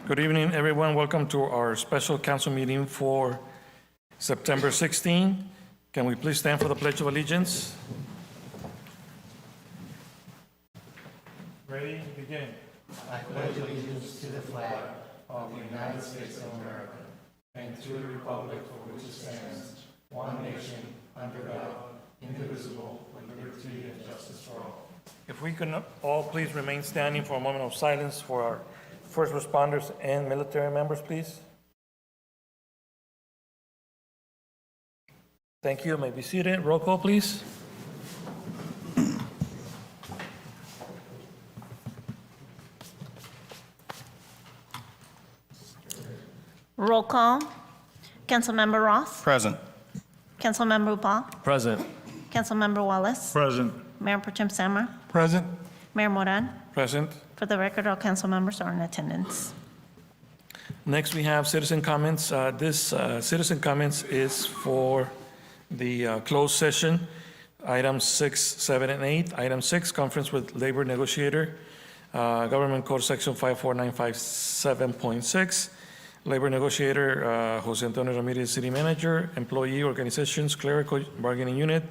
Good evening, everyone. Welcome to our special council meeting for September 16. Can we please stand for the Pledge of Allegiance? Ready? Begin. I pledge allegiance to the flag of the United States of America and to the republic for which it stands, one nation, under God, indivisible, with liberty and justice for all. If we can all please remain standing for a moment of silence for our first responders and military members, please. Thank you. May be seated. Roll call, please. Roll call. Councilmember Ross. Present. Councilmember Upal. Present. Councilmember Wallace. Present. Mayor Pro Tem Samar. Present. Mayor Moran. Present. For the record, all council members are in attendance. Next, we have citizen comments. This citizen comments is for the closed session, items 6, 7, and 8. Item 6, conference with labor negotiator, Government Code Section 54957.6. Labor negotiator, Jose Antonio Ramirez, city manager, employee organizations, clerical bargaining unit,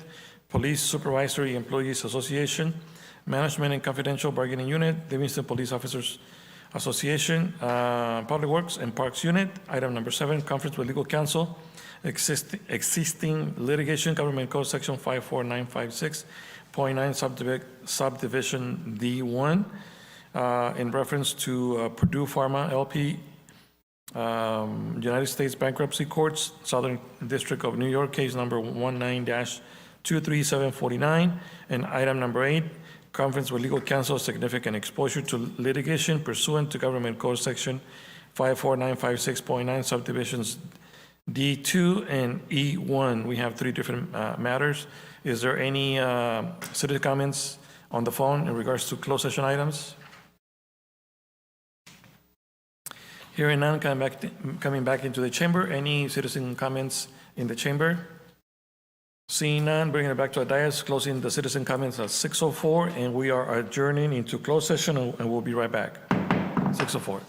police supervisory employees association, management and confidential bargaining unit, Livingston Police Officers Association, Public Works and Parks Unit. Item number 7, conference with legal counsel, existing litigation, Government Code Section 54956.9, subdivision D1, in reference to Purdue Pharma LP, United States Bankruptcy Courts, Southern District of New York, case number 19-23749. And item number 8, conference with legal counsel, significant exposure to litigation pursuant to Government Code Section 54956.9, subdivisions D2 and E1. We have 3 different matters. Is there any citizen comments on the phone in regards to closed session items? Hearing none, coming back into the chamber. Any citizen comments in the chamber? Seeing none, bringing it back to the dais, closing the citizen comments at 6:04, and we are adjourning into closed session, and we'll be right back. 6:04.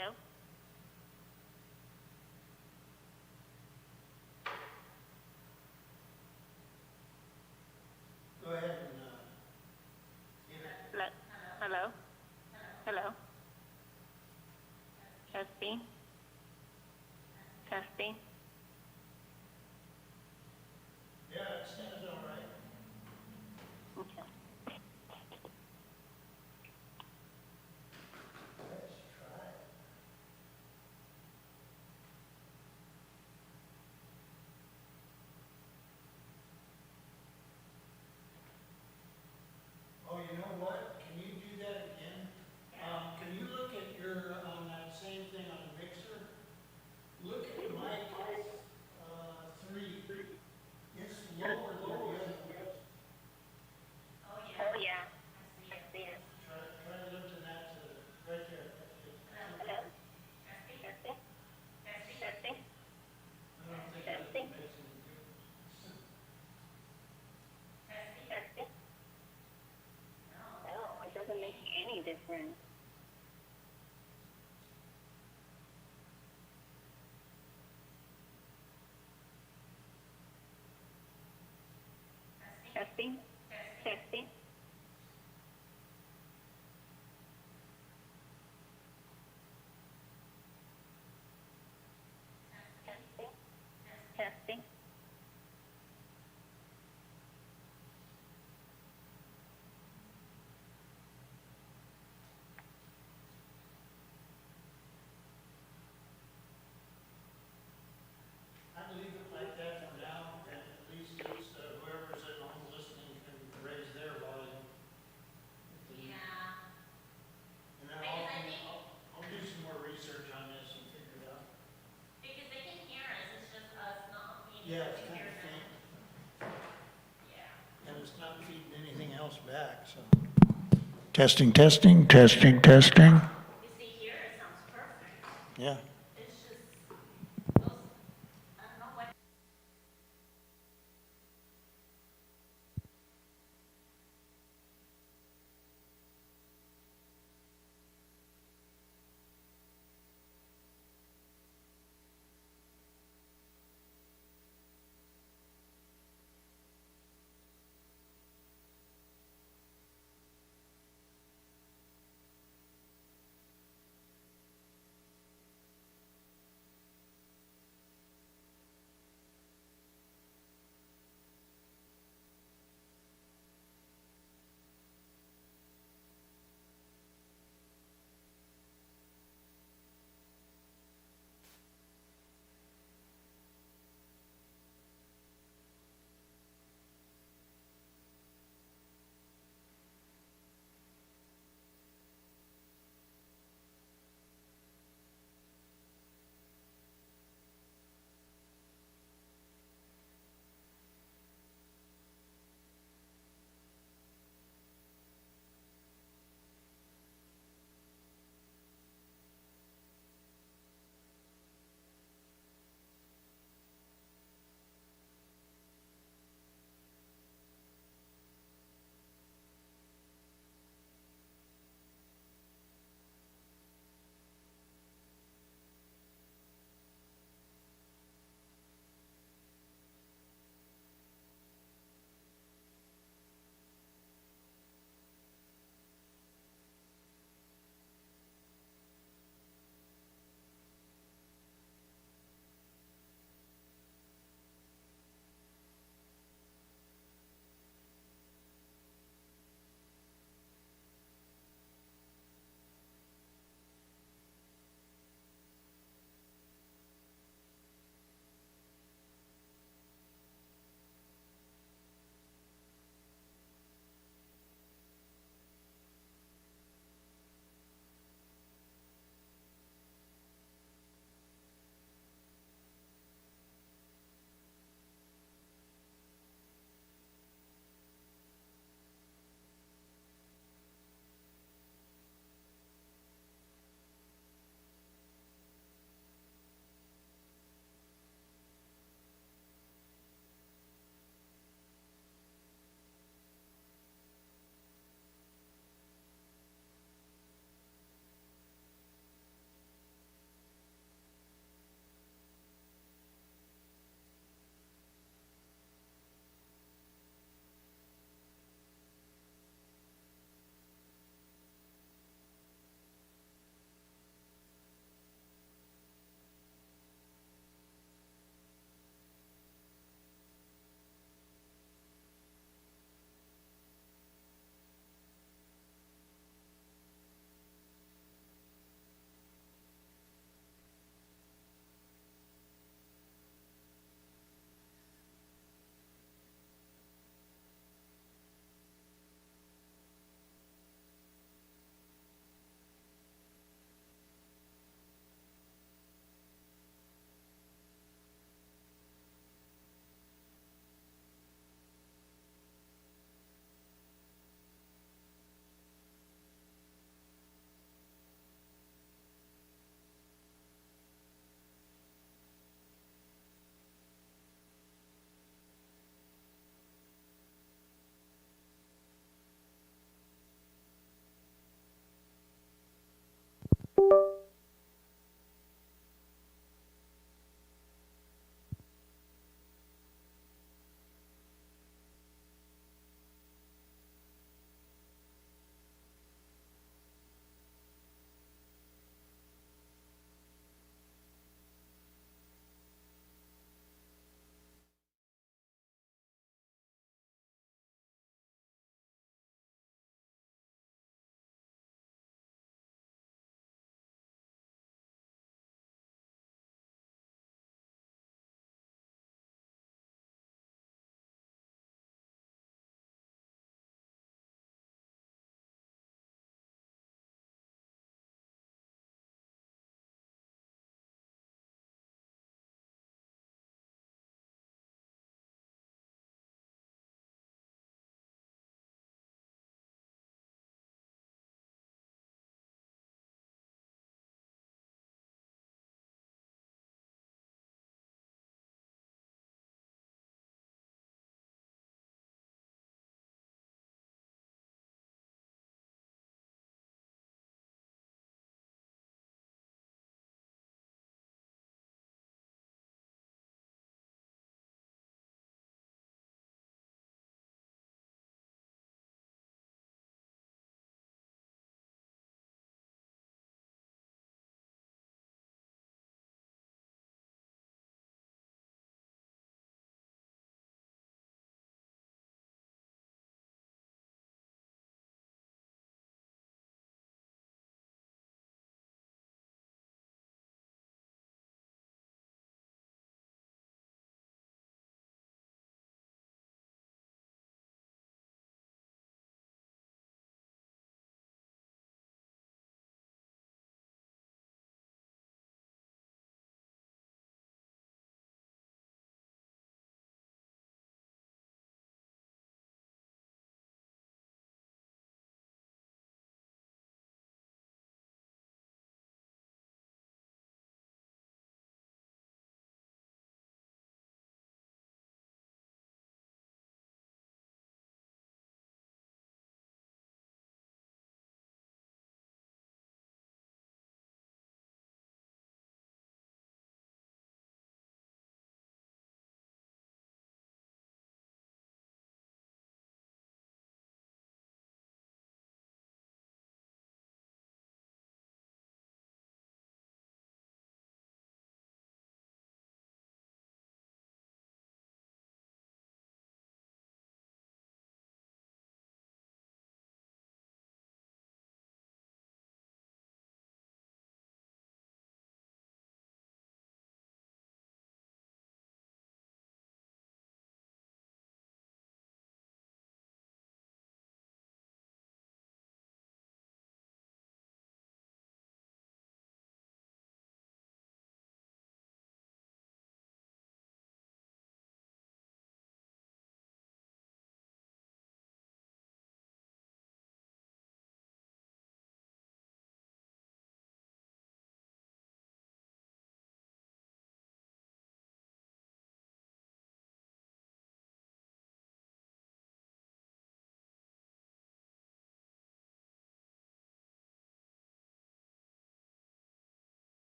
Hello? Go ahead and, Hello? Hello? Hello? Testing? Testing? yeah, it sounds all right. Okay. Let's try it. Oh, you know what? Can you do that again? Can you look at your, on that same thing on the mixer? Look at mic, 3. It's lower than the other ones. Oh, yeah. I see it. Try lifting that to, right there. Hello? Testing? Testing? I don't think that Testing? makes any difference. Testing? No, it doesn't make any difference. Testing? Testing? Testing? Testing? I'd leave it like that for now, and at least it's, whoever's at home listening can raise their volume. Yeah, And then I'll do some more research on this and figure it out. because they can hear us, it's just us not being Yeah, able it's to kind hear of them. faint, Yeah. and it's not feeding anything else back, so. Testing, testing, testing, testing. You see here, it sounds perfect. Yeah. It's just, those, I don't know what.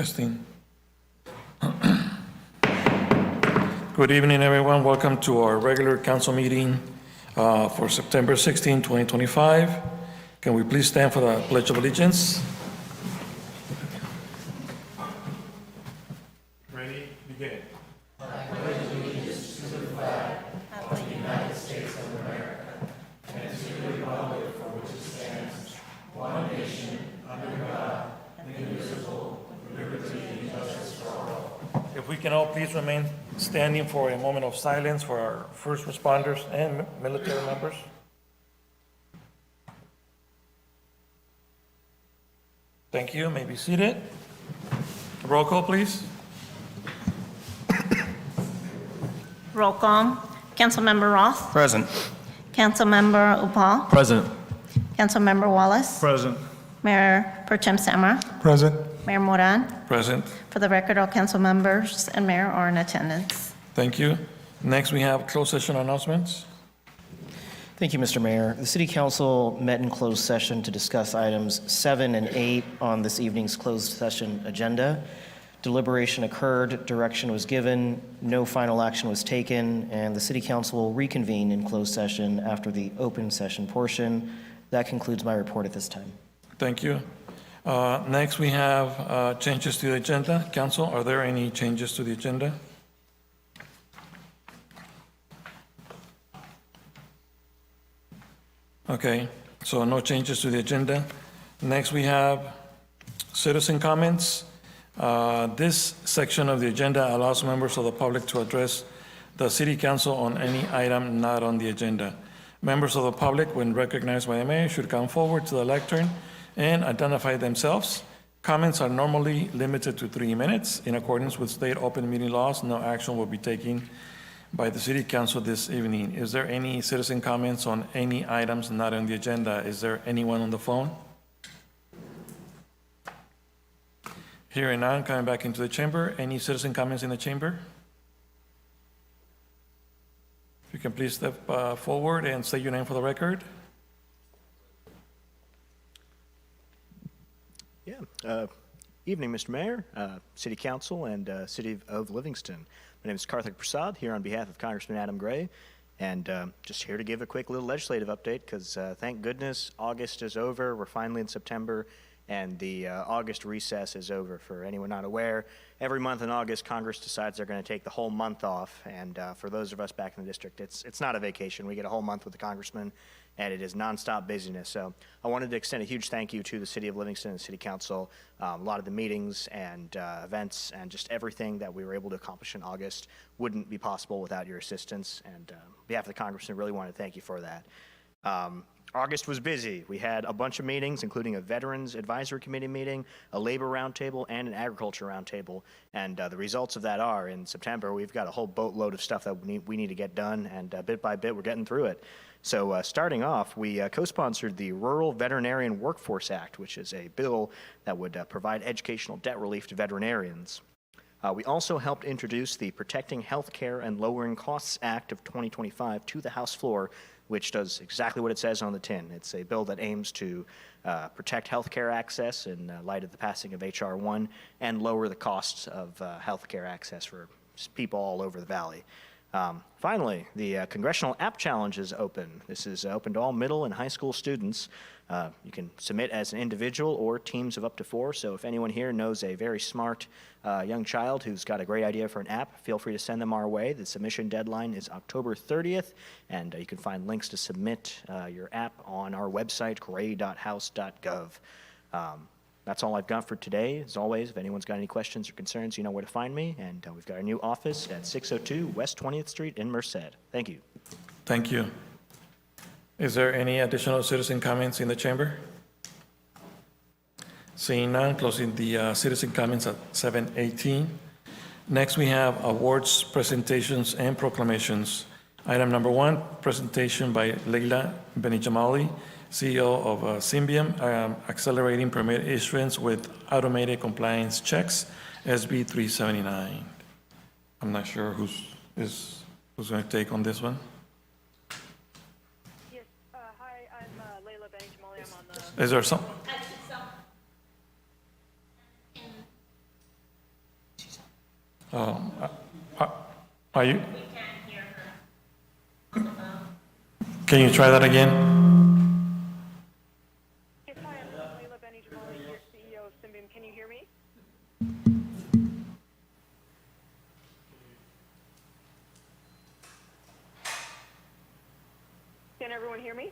Testing. Good evening, everyone. Welcome to our regular council meeting for September 16, 2025. Can we please stand for the Pledge of Allegiance? Ready, begin. If we can all please remain standing for a moment of silence for our first responders and military members. Thank you. May be seated. Roll call, please. Roll call. Councilmember Roth. Present. Councilmember Upal. Present. Councilmember Wallace. Present. Mayor Pro Tem Samra. Present. Mayor Moran. Present. For the record, all council members and mayor are in attendance. Thank you. Next, we have closed session announcements. Thank you, Mr. Mayor. The City Council met in closed session to discuss items 7 and 8 on this evening's closed session agenda. Deliberation occurred, direction was given, no final action was taken, and the City Council will reconvene in closed session after the open session portion. That concludes my report at this time. Thank you. Next, we have changes to the agenda. Council, are there any changes to the agenda? Okay, so no changes to the agenda. Next, we have citizen comments. This section of the agenda allows members of the public to address the City Council on any item not on the agenda. Members of the public, when recognized by the mayor, should come forward to the lectern and identify themselves. Comments are normally limited to 3 minutes. In accordance with state open meeting laws, no action will be taken by the City Council this evening. Is there any citizen comments on any items not on the agenda? Is there anyone on the phone? Hearing none, coming back into the chamber. Any citizen comments in the chamber? If you can please step forward and say your name for the record. Yeah. Evening, Mr. Mayor, City Council, and City of Livingston. My name is Karthik Prasad, here on behalf of Congressman Adam Gray, and just here to give a quick little legislative update, because thank goodness August is over. We're finally in September, and the August recess is over. For anyone not aware, every month in August, Congress decides they're going to take the whole month off, and for those of us back in the district, it's not a vacation. We get a whole month with the congressman, and it is nonstop busyness. So I wanted to extend a huge thank you to the City of Livingston and City Council. A lot of the meetings and events and just everything that we were able to accomplish in August wouldn't be possible without your assistance. And on behalf of the Congressman, really want to thank you for that. August was busy. We had a bunch of meetings, including a Veterans Advisory Committee meeting, a Labor Roundtable, and an Agriculture Roundtable. And the results of that are, in September, we've got a whole boatload of stuff that we need to get done, and bit by bit, we're getting through it. So starting off, we co-sponsored the Rural Veterinarian Workforce Act, which is a bill that would provide educational debt relief to veterinarians. We also helped introduce the Protecting Healthcare and Lowering Costs Act of 2025 to the House floor, which does exactly what it says on the tin. It's a bill that aims to protect healthcare access in light of the passing of H.R. 1 and lower the costs of healthcare access for people all over the valley. Finally, the Congressional App Challenge is open. This is open to all middle and high school students. You can submit as an individual or teams of up to 4. So if anyone here knows a very smart young child who's got a great idea for an app, feel free to send them our way. The submission deadline is October 30th, and you can find links to submit your app on our website, gray.house.gov. That's all I've got for today. As always, if anyone's got any questions or concerns, you know where to find me. And we've got our new office at 602 West 20th Street in Merced. Thank you. Thank you. Is there any additional citizen comments in the chamber? Seeing none, closing the citizen comments at 7:18. Next, we have awards, presentations, and proclamations. Item number 1, presentation by Leila Benijamali, CEO of Symbian, accelerating permit issuance with automated compliance checks, SB 379. I'm not sure who's going to take on this one. Yes, hi, I'm Leila Benijamali. I'm on the... Is there some? Are you? Can you try that again? Yes, hi, I'm Layla Benny Jamali here, CEO of Symbian. Can you hear me? Can everyone hear me?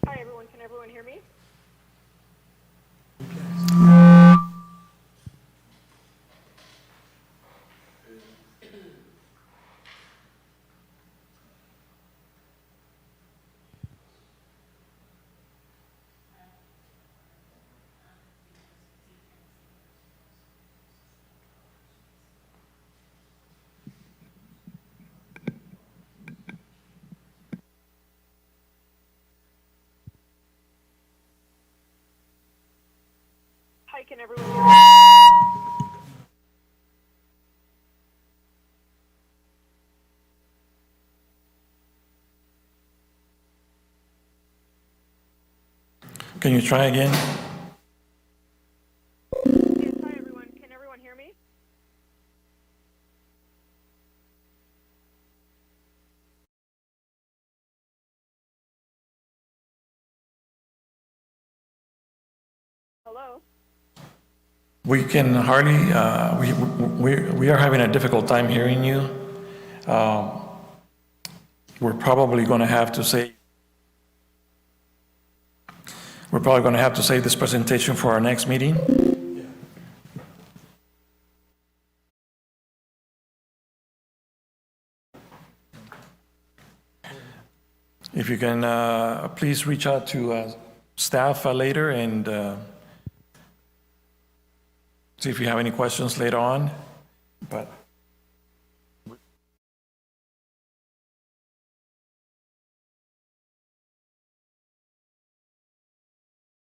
Hi, everyone. Can everyone hear me? Hi, can everyone hear me? Can you try again? Yes, hi, everyone. Can everyone hear me? Hello? We can hardly, we are having a difficult time hearing you. We're probably going to have to say, we're probably going to have to save this presentation for our next meeting. If you can, please reach out to staff later and see if you have any questions later on. But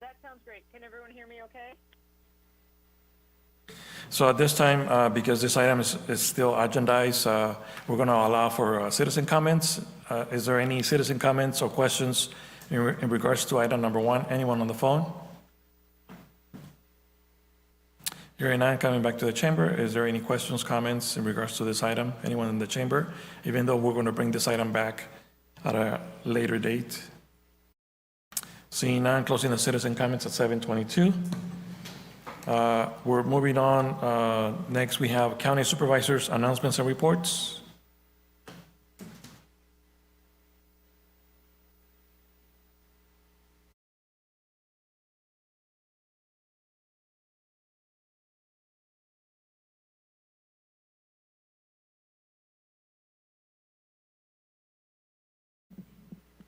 That sounds great. Can everyone hear me okay? so at this time, because this item is still agendized, we're going to allow for citizen comments. Is there any citizen comments or questions in regards to item number 1? Anyone on the phone? Hearing none, coming back to the chamber, is there any questions, comments in regards to this item? Anyone in the chamber? Even though we're going to bring this item back at a later date. Seeing none, closing the citizen comments at 7:22. We're moving on. Next, we have county supervisors' announcements and reports.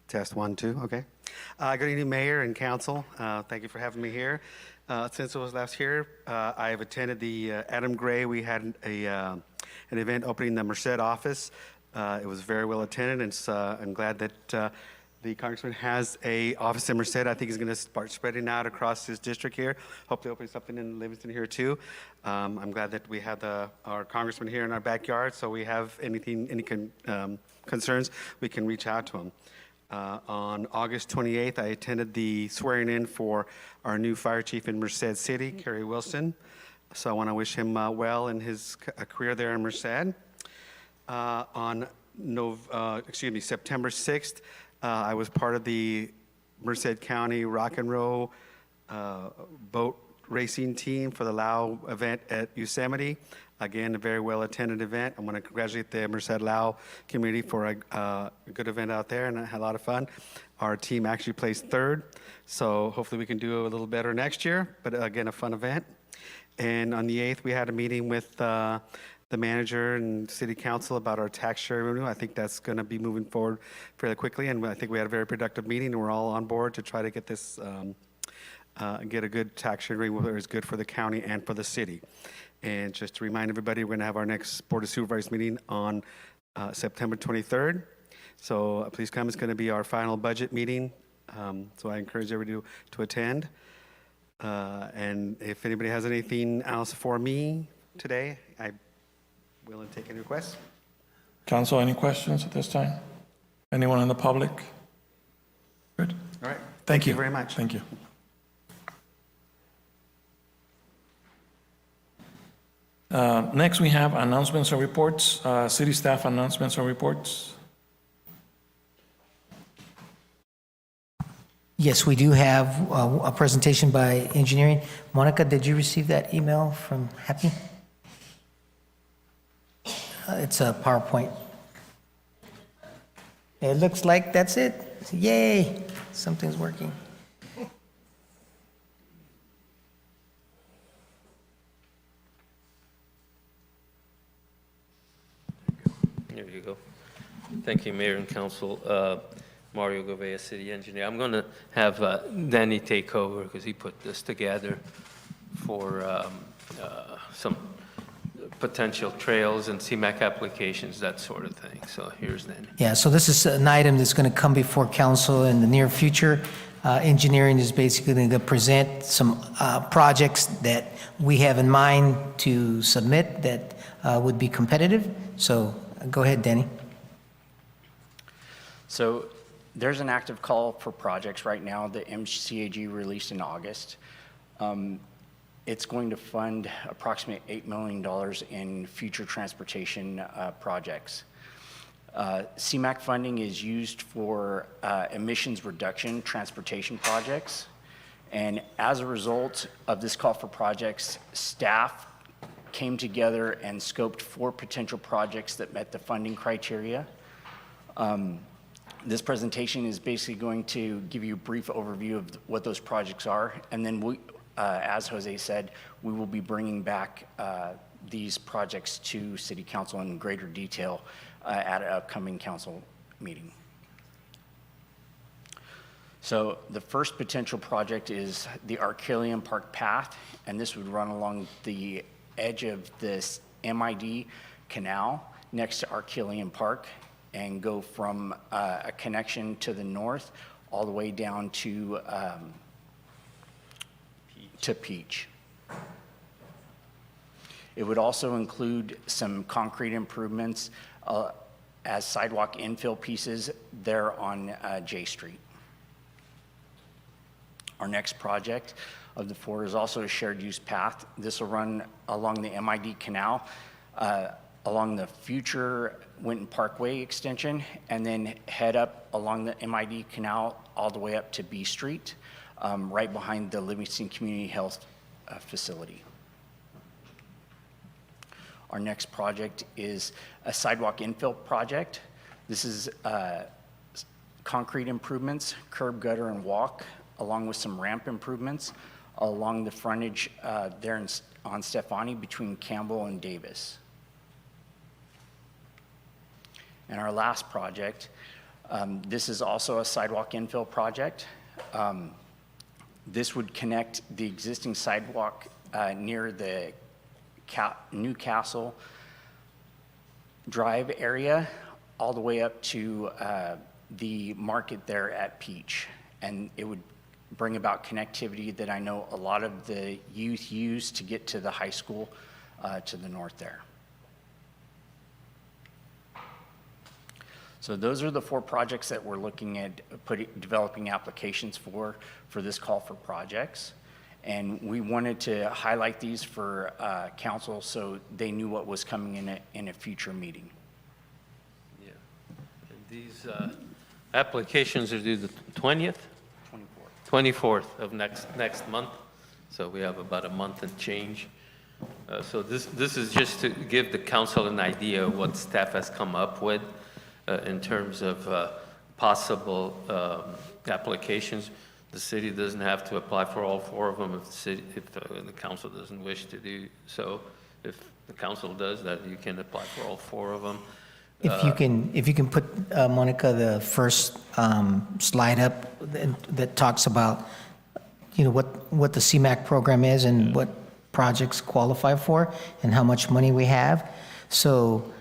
Test 1, 2, okay. Good evening, Mayor and Council. Thank you for having me here. Since I was last here, I have attended the Adam Gray. We had an event opening the Merced office. It was very well attended, and I'm glad that the Congressman has a office in Merced. I think he's going to start spreading out across his district here. Hopefully opening something in Livingston here too. I'm glad that we have our Congressman here in our backyard, so we have any concerns, we can reach out to him. On August 28th, I attended the swearing in for our new fire chief in Merced City, Kerry Wilson. So I want to wish him well in his career there in Merced. On September 6th, I was part of the Merced County Rock and Roll boat racing team for the Lao event at Yosemite. Again, a very well-attended event. I want to congratulate the Merced Lao community for a good event out there, and I had a lot of fun. Our team actually placed third, so hopefully we can do a little better next year, but again, a fun event. And on the 8th, we had a meeting with the manager and city council about our tax share revenue. I think that's going to be moving forward fairly quickly, and I think we had a very productive meeting, and we're all on board to try to get this, get a good tax share agreement that is good for the county and for the city. And just to remind everybody, we're going to have our next Board of Supervisors meeting on September 23rd. So please come. It's going to be our final budget meeting. So I encourage everybody to attend. And if anybody has anything else for me today, I'm willing to take any requests. Council, any questions at this time? Anyone in the public? Good. All right. Thank you. very much. Thank you. Next, we have announcements and reports, city staff announcements and reports. Yes, we do have a presentation by engineering. Monica, did you receive that email from Happy? It's a PowerPoint. It looks like that's it. Yay, something's working. There you go. Thank you, Mayor and Council. Mario Gouveia, City Engineer. I'm going to have Danny take over because he put this together for some potential trails and CMAQ applications, that sort of thing. So here's Danny. Yeah, so this is an item that's going to come before council in the near future. Engineering is basically going to present some projects that we have in mind to submit that would be competitive. So go ahead, Danny. So there's an active call for projects right now that MCAG released in August. It's going to fund approximately $8 million in future transportation projects. CMAQ funding is used for emissions reduction transportation projects. And as a result of this call for projects, staff came together and scoped 4 potential projects that met the funding criteria. This presentation is basically going to give you a brief overview of what those projects are, and then we, as Jose said, we will be bringing back these projects to City Council in greater detail at an upcoming council meeting. So the first potential project is the Arcalian Park Path, and this would run along the edge of this MID canal next to Arcalian Park and go from a connection to the north all the way down to Peach. It would also include some concrete improvements as sidewalk infill pieces there on J Street. Our next project of the 4 is also a shared use path. This will run along the MID Canal, along the future Winton Parkway extension, and then head up along the MID Canal all the way up to B Street, right behind the Livingston Community Health Facility. Our next project is a sidewalk infill project. This is concrete improvements, curb, gutter, and walk, along with some ramp improvements along the frontage there on Stefani between Campbell and Davis. And our last project, this is also a sidewalk infill project. This would connect the existing sidewalk near the Newcastle Drive area all the way up to the market there at Peach. And it would bring about connectivity that I know a lot of the youth use to get to the high school to the north there. So those are the 4 projects that we're looking at developing applications for this call for projects. And we wanted to highlight these for council so they knew what was coming in a future meeting. Yeah. And these applications are due the 20th? 24th of next month. So we have about a month and change. So this is just to give the council an idea of what staff has come up with in terms of possible applications. The city doesn't have to apply for all 4 of them if the council doesn't wish to do so. If the council does that, you can apply for all 4 of them. If you can put, Monica, the first slide up that talks about, what the CMAQ program is and what projects qualify for and how much money we have. So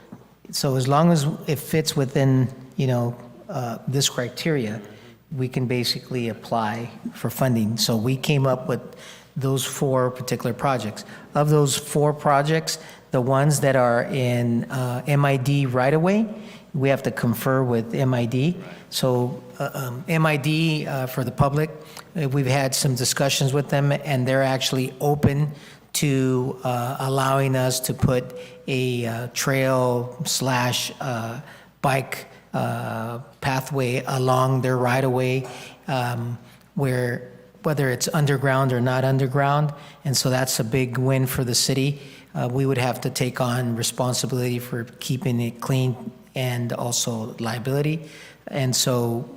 as long as it fits within, this criteria, we can basically apply for funding. So we came up with those 4 particular projects. Of those 4 projects, the ones that are in MID right away, we have to confer with MID. So MID, for the public, we've had some discussions with them, and they're actually open to allowing us to put a trail slash bike pathway along their right-of-way, where whether it's underground or not underground, and so that's a big win for the city. We would have to take on responsibility for keeping it clean and also liability, and so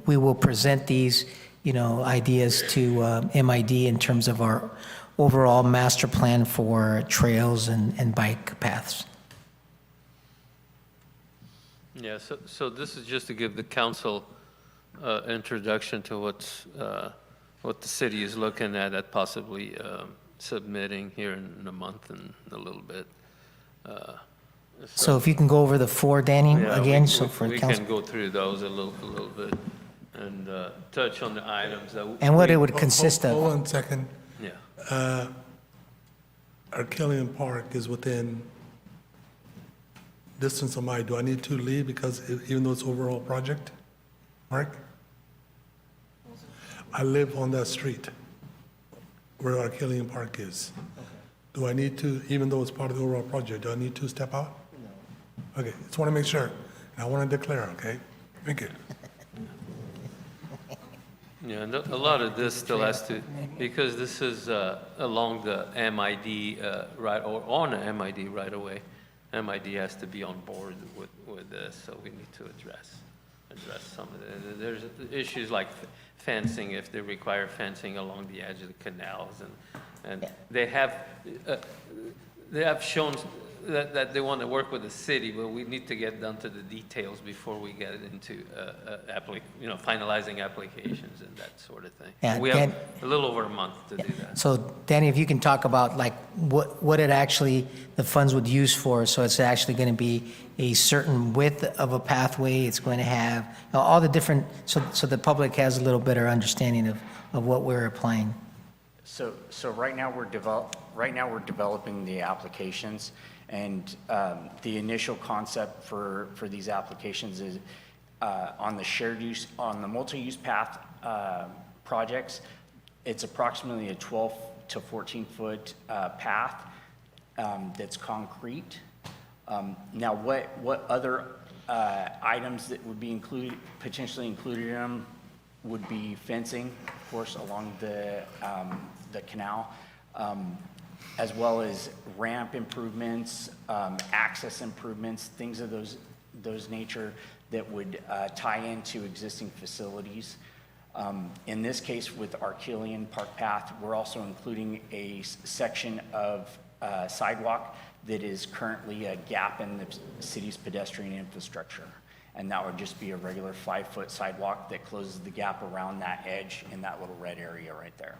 we will present these, ideas to MID in terms of our overall master plan for trails and bike paths. Yeah, so this is just to give the council introduction to what the city is looking at possibly submitting here in a month and a little bit. So if you can go over the four, Danny, Yeah, again, so for we council. can go through those a little bit and touch on the items that. And what we- it would consist of. Hold on a second. Yeah, Arcelian Park is within distance of do I need to leave because even though it's overall project? Mark? I live on that street where Arcelian Park is. Do I need to, even though it's part of the overall project, do I need to step out? No. Okay, just want to make sure. And I want to declare, okay? Thank you. yeah, and a lot of this still has to, because this is along the MID right, or on the MID right away. MID has to be on board with this, so we need to address some of it. There's issues like fencing, if they require fencing along the edge of the canals, and they have shown that they want to work with the city, but we need to get down to the details before we get into finalizing applications and that sort of thing. Yeah, We have a little over a month to do that. So Danny, if you can talk about like what it actually, the funds would use for, so it's actually going to be a certain width of a pathway, it's going to have all the different, so the public has a little better understanding of what we're applying. So right now we're developing the applications, and the initial concept for these applications is on the shared use, on the multi-use path projects, it's approximately a 12 to 14 foot path that's concrete. Now, what other items that would be potentially included in them would be fencing, of course, along the canal, as well as ramp improvements, access improvements, things of those nature that would tie into existing facilities. In this case, with Arcelian Park Path, we're also including a section of sidewalk that is currently a gap in the city's pedestrian infrastructure. And that would just be a regular 5-foot sidewalk that closes the gap around that edge in that little red area right there.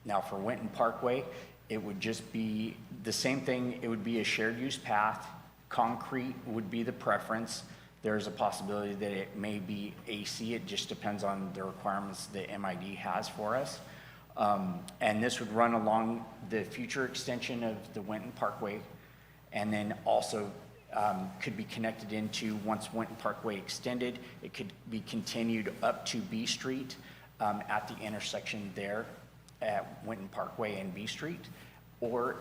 Now for Winton Parkway, it would just be the same thing. It would be a shared use path. Concrete would be the preference. There's a possibility that it may be AC. It just depends on the requirements that MID has for us. And this would run along the future extension of the Winton Parkway, and then also could be connected into, once Winton Parkway extended, it could be continued up to B Street at the intersection there at Winton Parkway and B Street, or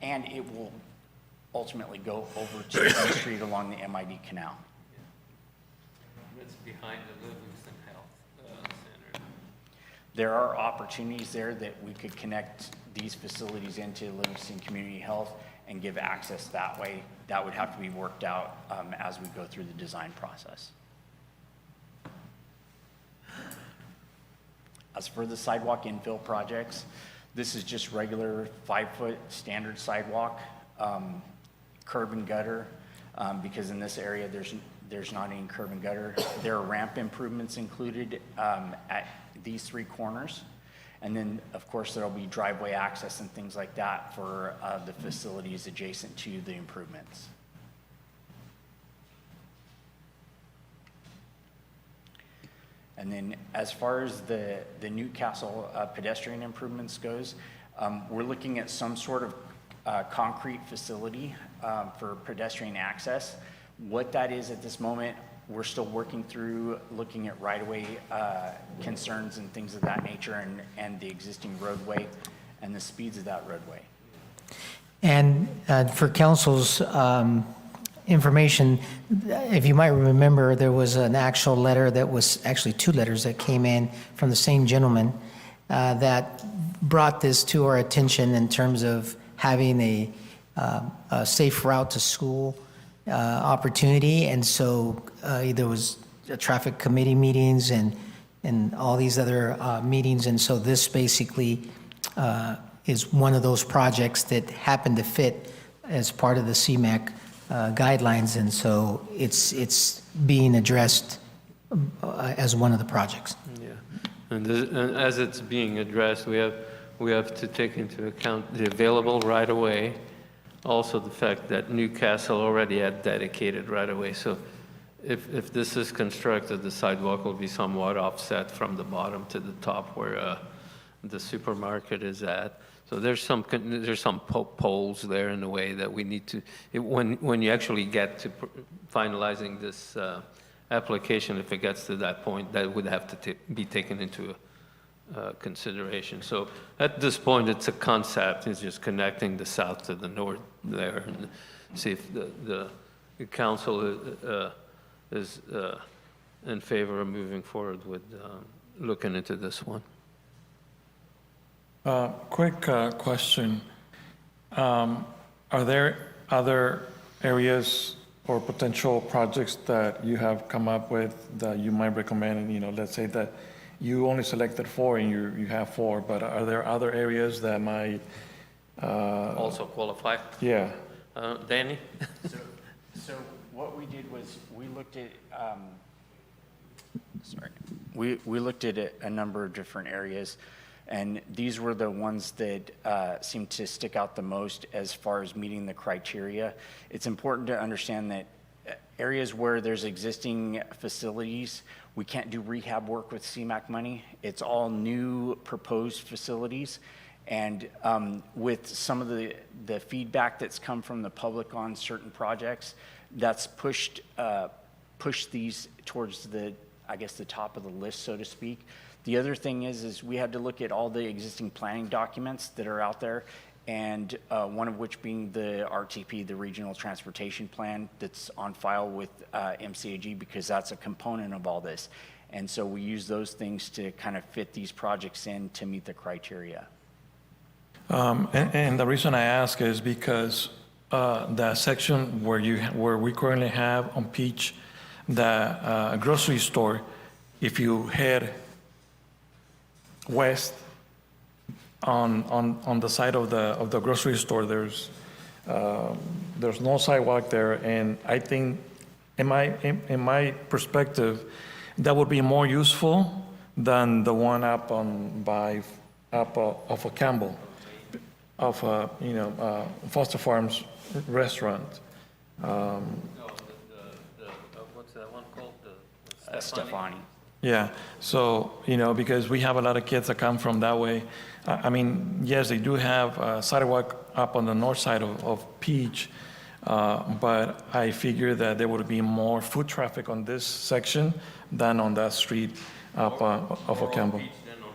and it will ultimately go over to B Street along the MID Canal. It's behind the Livingston Health Center. There are opportunities there that we could connect these facilities into Livingston Community Health and give access that way. That would have to be worked out as we go through the design process. As for the sidewalk infill projects, this is just regular 5-foot standard sidewalk, curb and gutter, because in this area there's not any curb and gutter. There are ramp improvements included at these 3 corners. And then, of course, there'll be driveway access and things like that for the facilities adjacent to the improvements. And then as far as the Newcastle pedestrian improvements goes, We're looking at some sort of concrete facility for pedestrian access. What that is at this moment, we're still working through looking at right-of-way concerns and things of that nature, and the existing roadway and the speeds of that roadway. And for council's information, if you might remember, there was an actual letter that was, actually two letters that came in from the same gentleman that brought this to our attention in terms of having a safe route to school opportunity. And so there was traffic committee meetings and all these other meetings. And so this basically is one of those projects that happened to fit as part of the CMAQ guidelines. And so it's being addressed as one of the projects. Yeah, and as it's being addressed, we have to take into account the available right-of-way, also the fact that Newcastle already had dedicated right-of-way. So if this is constructed, the sidewalk will be somewhat offset from the bottom to the top where the supermarket is at. So there's some poles there in the way that we need to, when you actually get to finalizing this application, if it gets to that point, that would have to be taken into consideration. So at this point, it's a concept. It's just connecting the south to the north there, and see if the council is in favor of moving forward with looking into this one. Quick question. Are there other areas or potential projects that you have come up with that you might recommend? You know, let's say that you only selected 4 and you have 4, but are there other areas that might Also qualify? Yeah. Danny? So what we did was we looked at, we looked at a number of different areas, and these were the ones that seemed to stick out the most as far as meeting the criteria. It's important to understand that areas where there's existing facilities, we can't do rehab work with CMAQ money. It's all new proposed facilities. And with some of the feedback that's come from the public on certain projects, that's pushed these towards the, I guess, the top of the list, so to speak. The other thing is we had to look at all the existing planning documents that are out there, and one of which being the RTP, the Regional Transportation Plan, that's on file with MCAG, because that's a component of all this. And so we use those things to kind of fit these projects in to meet the criteria. And the reason I ask is because the section where we currently have on Peach, the grocery store, if you head west on the side of the grocery store, there's no sidewalk there, and I think in my perspective, that would be more useful than the one up off of Campbell, of Foster Farms restaurant. What's that one called? Stefani. Yeah, so, because we have a lot of kids that come from that way. I mean, yes, they do have a sidewalk up on the north side of Peach, but I figure that there would be more foot traffic on this section than on that street up off of Campbell. Peach than on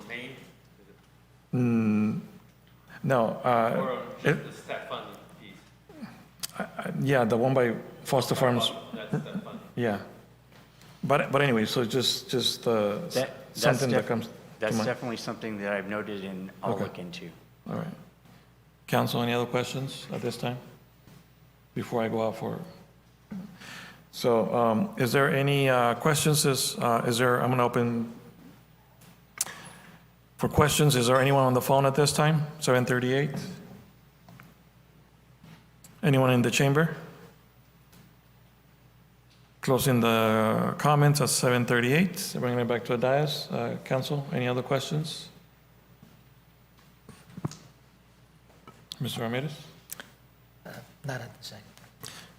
Main? No. Or just the Stefani piece? Yeah, the one by Foster Farms. That's Stefani. Yeah. But anyway, so just something that comes to That's mind. definitely something that I've noted and I'll Okay. look into. All right. Council, any other questions at this time? Before I go out for... So is there any questions? I'm going to open for questions. Is there anyone on the phone at this time? 7:38? Anyone in the chamber? Closing the comments at 7:38. Bringing it back to the dais. Council, any other questions? Mr. Ramirez? Not at the second.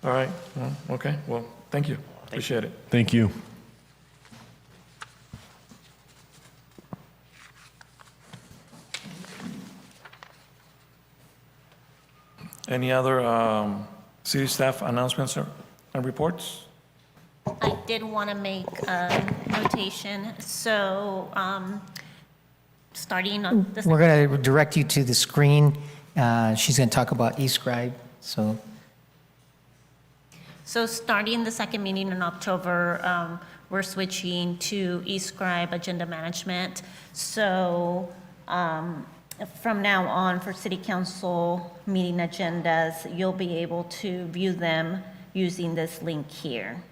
All right. Well, okay. Well, thank you. Appreciate it. Thank you. Any other city staff announcements and reports? I did want to make a notation, so starting on this. We're going to direct you to the screen. She's going to talk about eScribe, so. So starting the second meeting in October, we're switching to eScribe agenda management. So from now on, for city council meeting agendas, you'll be able to view them using this link here.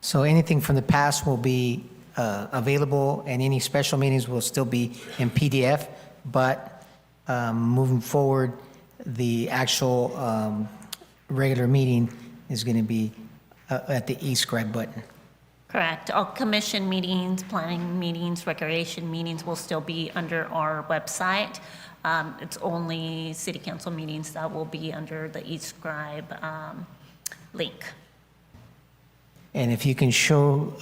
So anything from the past will be available, and any special meetings will still be in PDF, but moving forward, the actual regular meeting is going to be at the eScribe button. Correct. All commission meetings, planning meetings, recreation meetings will still be under our website. It's only city council meetings that will be under the eScribe link. And if you can show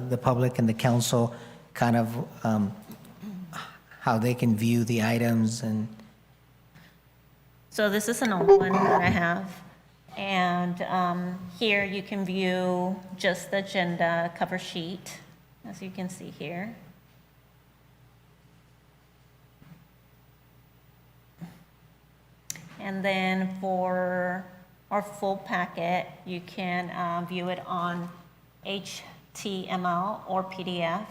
the public and the council kind of how they can view the items and. So this is an old one that I have. And here you can view just the agenda cover sheet, as you can see here. And then for our full packet, you can view it on HTML or PDF.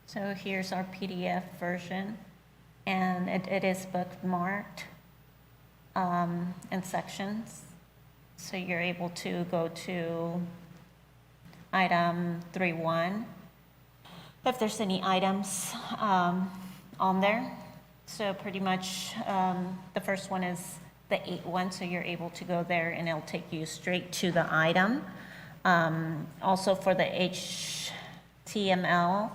So here's our PDF version, and it is bookmarked in sections. So you're able to go to item 3.1, if there's any items on there. So pretty much the first one is the 8.1, so you're able to go there and it'll take you straight to the item. Also for the HTML,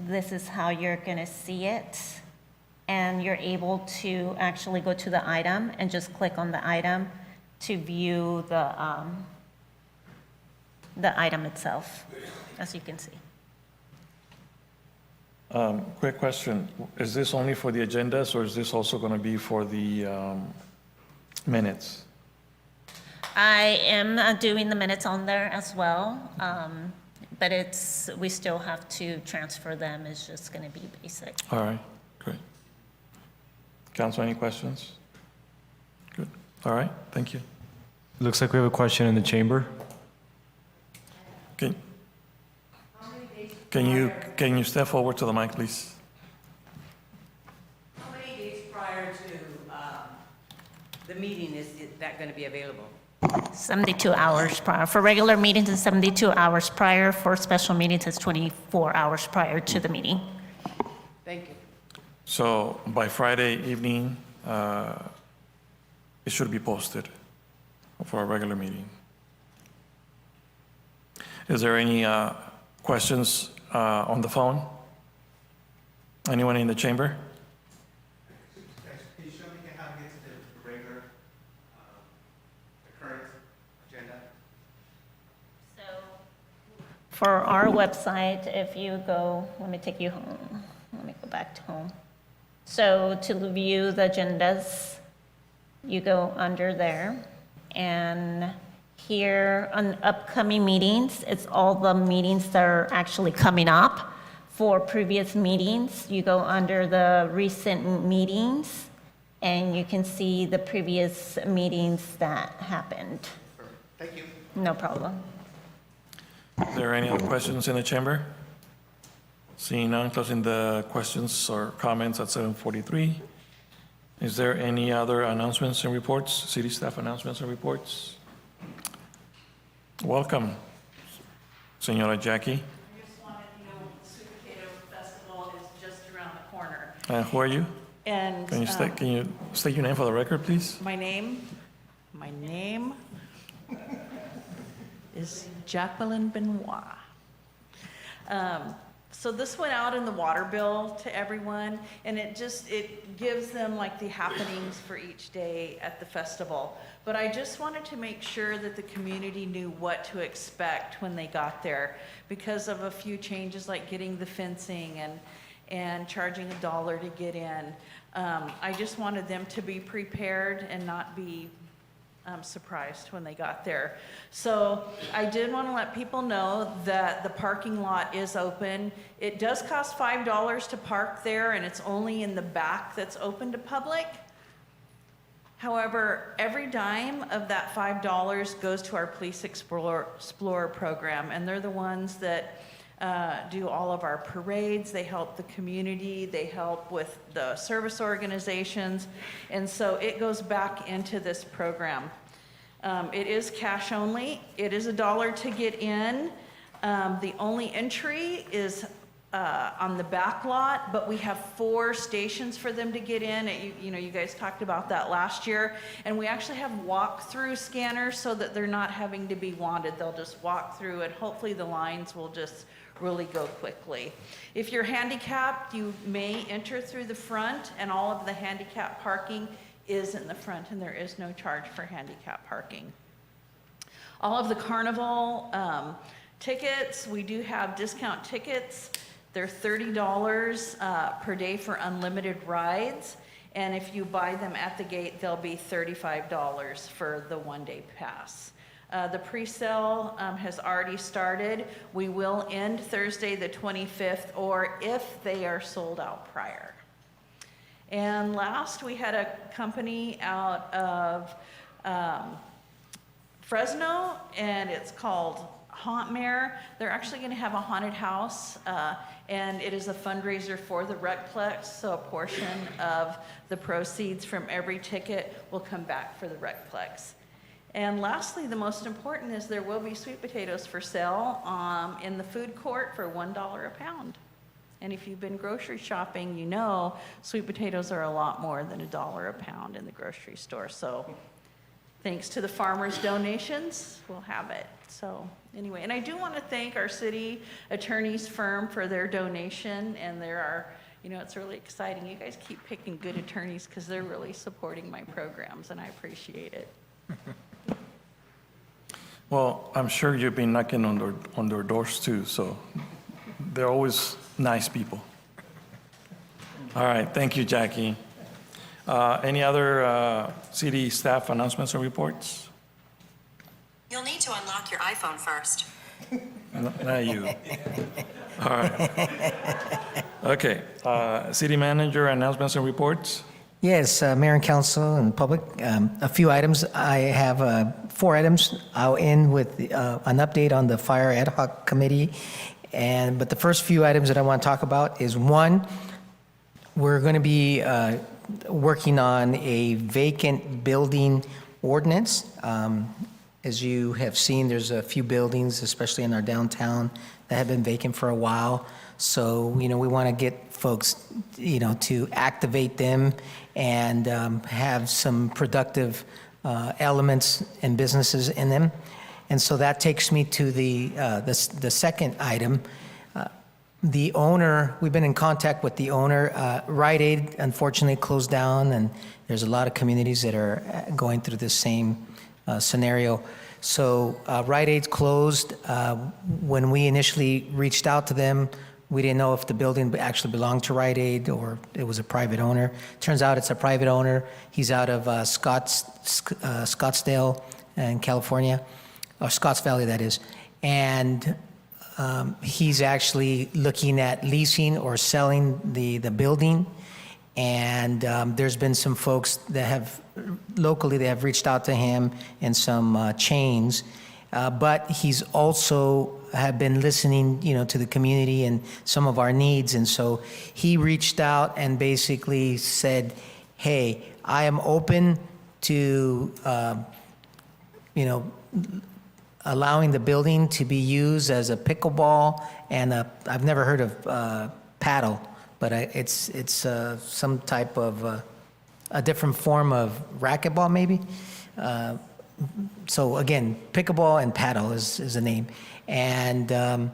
this is how you're going to see it, and you're able to actually go to the item and just click on the item to view the item itself, as you can see. Quick question. Is this only for the agendas, or is this also going to be for the minutes? I am doing the minutes on there as well, but we still have to transfer them. It's just going to be basic. All right, great. Council, any questions? Good. All right, thank you. Looks like we have a question in the chamber. Can you step forward to the mic, please? How many days prior to the meeting is that going to be available? 72 hours prior. For regular meetings, it's 72 hours prior. For special meetings, it's 24 hours prior to the meeting. Thank you. So by Friday evening, it should be posted for a regular meeting. Is there any questions on the phone? Anyone in the chamber? Can you show me how to get to the regular, the current agenda? So for our website, if you go, let me take you home. Let me go back to home. So to view the agendas, you go under there, and here on upcoming meetings, it's all the meetings that are actually coming up. For previous meetings, you go under the recent meetings, and you can see the previous meetings that happened. Thank you. No problem. Is there any other questions in the chamber? Seeing none, closing the questions or comments at 7:43. Is there any other announcements and reports, city staff announcements and reports? Welcome, Senora Jackie. I just wanted to know the Sweet Potato Festival is just around the corner. Who are you? And Can you state your name for the record, please? my name is Jacqueline Benoit. So this went out in the water bill to everyone, and it gives them like the happenings for each day at the festival. But I just wanted to make sure that the community knew what to expect when they got there because of a few changes like getting the fencing and charging $1 to get in. I just wanted them to be prepared and not be surprised when they got there. So I did want to let people know that the parking lot is open. It does cost $5 to park there, and it's only in the back that's open to public. However, every dime of that $5 goes to our Police Explorer program, and they're the ones that do all of our parades. They help the community. They help with the service organizations. And so it goes back into this program. It is cash only. It is $1 to get in. The only entry is on the back lot, but we have 4 stations for them to get in. You guys talked about that last year. And we actually have walk-through scanners so that they're not having to be wanted. They'll just walk through, and hopefully the lines will just really go quickly. If you're handicapped, you may enter through the front, and all of the handicap parking is in the front, and there is no charge for handicap parking. All of the carnival tickets, we do have discount tickets. They're $30 per day for unlimited rides, and if you buy them at the gate, they'll be $35 for the one-day pass. The pre-sale has already started. We will end Thursday the 25th, or if they are sold out prior. And last, we had a company out of Fresno, and it's called Hauntmare. They're actually going to have a haunted house, and it is a fundraiser for the Recplex, so a portion of the proceeds from every ticket will come back for the Recplex. And lastly, the most important is there will be sweet potatoes for sale in the food court for $1 a pound. And if you've been grocery shopping, you know sweet potatoes are a lot more than $1 a pound in the grocery store. So thanks to the farmers' donations, we'll have it. So anyway, and I do want to thank our city attorney's firm for their donation, and there are, it's really exciting. You guys keep picking good attorneys because they're really supporting my programs, and I appreciate it. Well, I'm sure you've been knocking on their doors too, so they're always nice people. All right, thank you, Jackie. Any other city staff announcements or reports? You'll need to unlock your iPhone first. Not you. All right. Okay, city manager announcements and reports? Yes, Mayor and Council and the public, a few items. I have 4 items. I'll end with an update on the Fire Ad Hoc Committee. But the first few items that I want to talk about is, 1, we're going to be working on a vacant building ordinance. As you have seen, there's a few buildings, especially in our downtown, that have been vacant for a while. So, we want to get folks, to activate them and have some productive elements and businesses in them. And so that takes me to the second item. The owner, we've been in contact with the owner. Rite Aid, unfortunately, closed down, and there's a lot of communities that are going through the same scenario. So Rite Aid's closed. When we initially reached out to them, we didn't know if the building actually belonged to Rite Aid or it was a private owner. Turns out it's a private owner. He's out of Scottsdale in California, or Scotts Valley, that is. And he's actually looking at leasing or selling the building. And there's been some folks that have, locally, they have reached out to him and some chains. But he's also have been listening, to the community and some of our needs. And so he reached out and basically said, hey, I am open to, allowing the building to be used as a pickleball and I've never heard of paddle, but it's some type of a different form of racquetball maybe. So again, pickleball and paddle is the name. And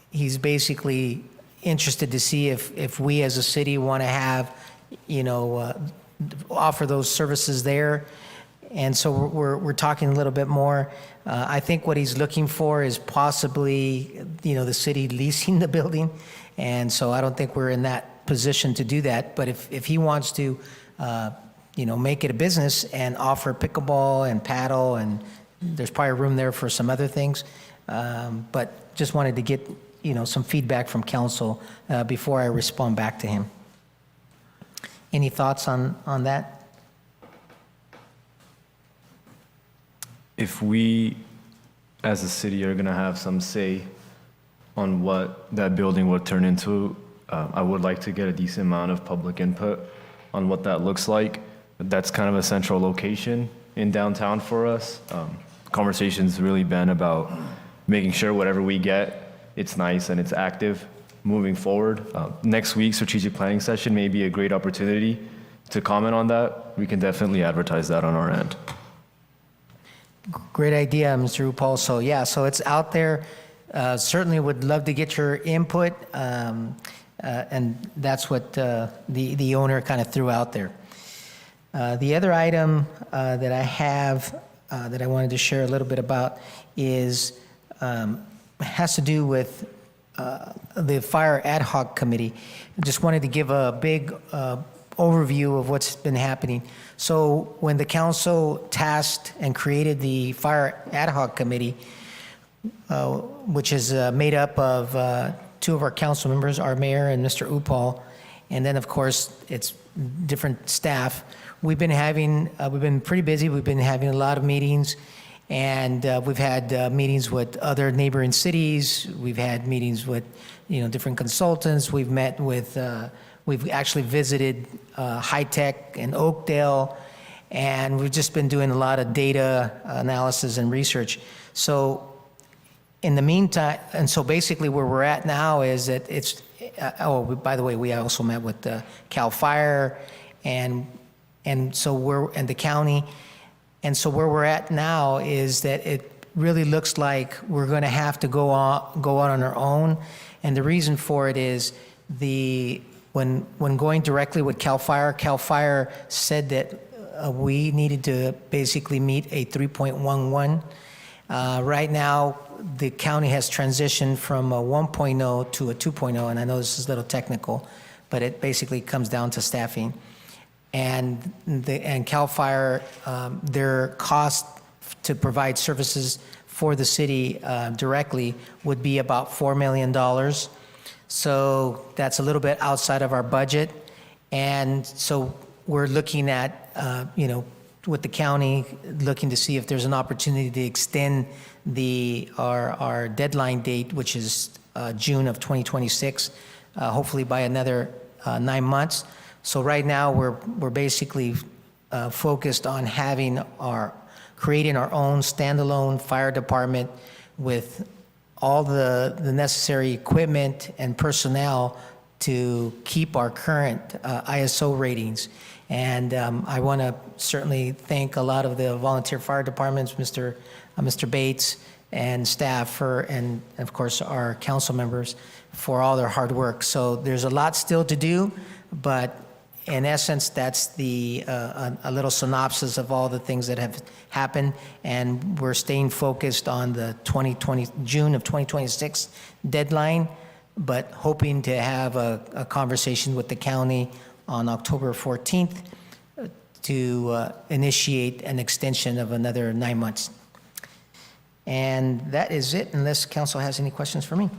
he's basically interested to see if we as a city want to have, offer those services there. And so we're talking a little bit more. I think what he's looking for is possibly, the city leasing the building. And so I don't think we're in that position to do that. But if he wants to, make it a business and offer pickleball and paddle, and there's probably room there for some other things. But just wanted to get, some feedback from council before I respond back to him. Any thoughts on that? If we, as a city, are going to have some say on what that building will turn into, I would like to get a decent amount of public input on what that looks like. That's kind of a central location in downtown for us. Conversation's really been about making sure whatever we get, it's nice and it's active moving forward. Next week's strategic planning session may be a great opportunity to comment on that. We can definitely advertise that on our end. Great idea, Mr. Upal. So yeah, so it's out there. Certainly would love to get your input, and that's what the owner kind of threw out there. The other item that I have that I wanted to share a little bit about is has to do with the Fire Ad Hoc Committee. I just wanted to give a big overview of what's been happening. So when the council tasked and created the Fire Ad Hoc Committee, which is made up of two of our council members, our mayor and Mr. Upal, and then of course it's different staff. We've been pretty busy. We've been having a lot of meetings, and we've had meetings with other neighboring cities. We've had meetings with, different consultants. We've met with, we've actually visited High Tech in Oakdale, and we've just been doing a lot of data analysis and research. So in the meantime, and so basically where we're at now is that it's, by the way, we also met with CAL FIRE and the county. And so where we're at now is that it really looks like we're going to have to go out on our own. And the reason for it is when going directly with CAL FIRE said that we needed to basically meet a 3.11. Right now, the county has transitioned from a 1.0 to a 2.0, and I know this is a little technical, but it basically comes down to staffing. And CAL FIRE, their cost to provide services for the city directly would be about $4 million. So that's a little bit outside of our budget. And so we're looking at, with the county, looking to see if there's an opportunity to extend our deadline date, which is June of 2026, hopefully by another 9 months. So right now we're basically focused on creating our own standalone fire department with all the necessary equipment and personnel to keep our current ISO ratings. And I want to certainly thank a lot of the volunteer fire departments, Mr. Bates and staff, and of course our council members for all their hard work. So there's a lot still to do, but in essence, that's a little synopsis of all the things that have happened, and we're staying focused on the June of 2026 deadline, but hoping to have a conversation with the county on October 14th to initiate an extension of another 9 months. And that is it, unless council has any questions for me.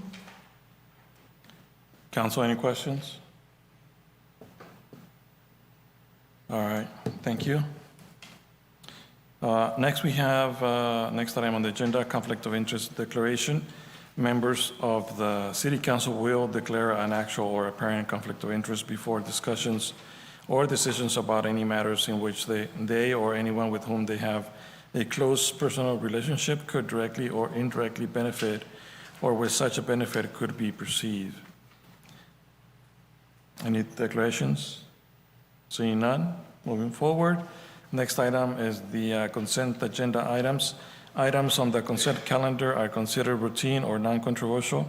Council, any questions? All right, thank you. Next we have, next item on the agenda, conflict of interest declaration. Members of the City Council will declare an actual or apparent conflict of interest before discussions or decisions about any matters in which they or anyone with whom they have a close personal relationship could directly or indirectly benefit, or where such a benefit could be perceived. Any declarations? Seeing none, moving forward. Next item is the consent agenda items. Items on the consent calendar are considered routine or non-controversial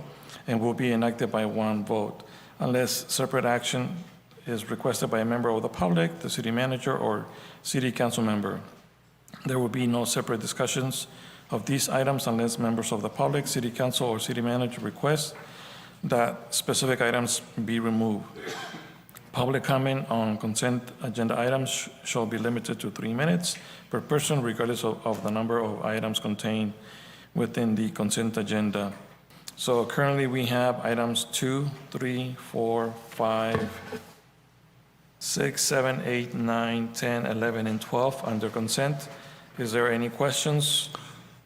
and will be enacted by one vote unless separate action is requested by a member of the public, the city manager, or city council member. There will be no separate discussions of these items unless members of the public, city council, or city manager request that specific items be removed. Public comment on consent agenda items shall be limited to 3 minutes per person, regardless of the number of items contained within the consent agenda. So currently, we have items 2, 3, 4, 5, 6, 7, 8, 9, 10, 11, and 12 under consent. Is there any questions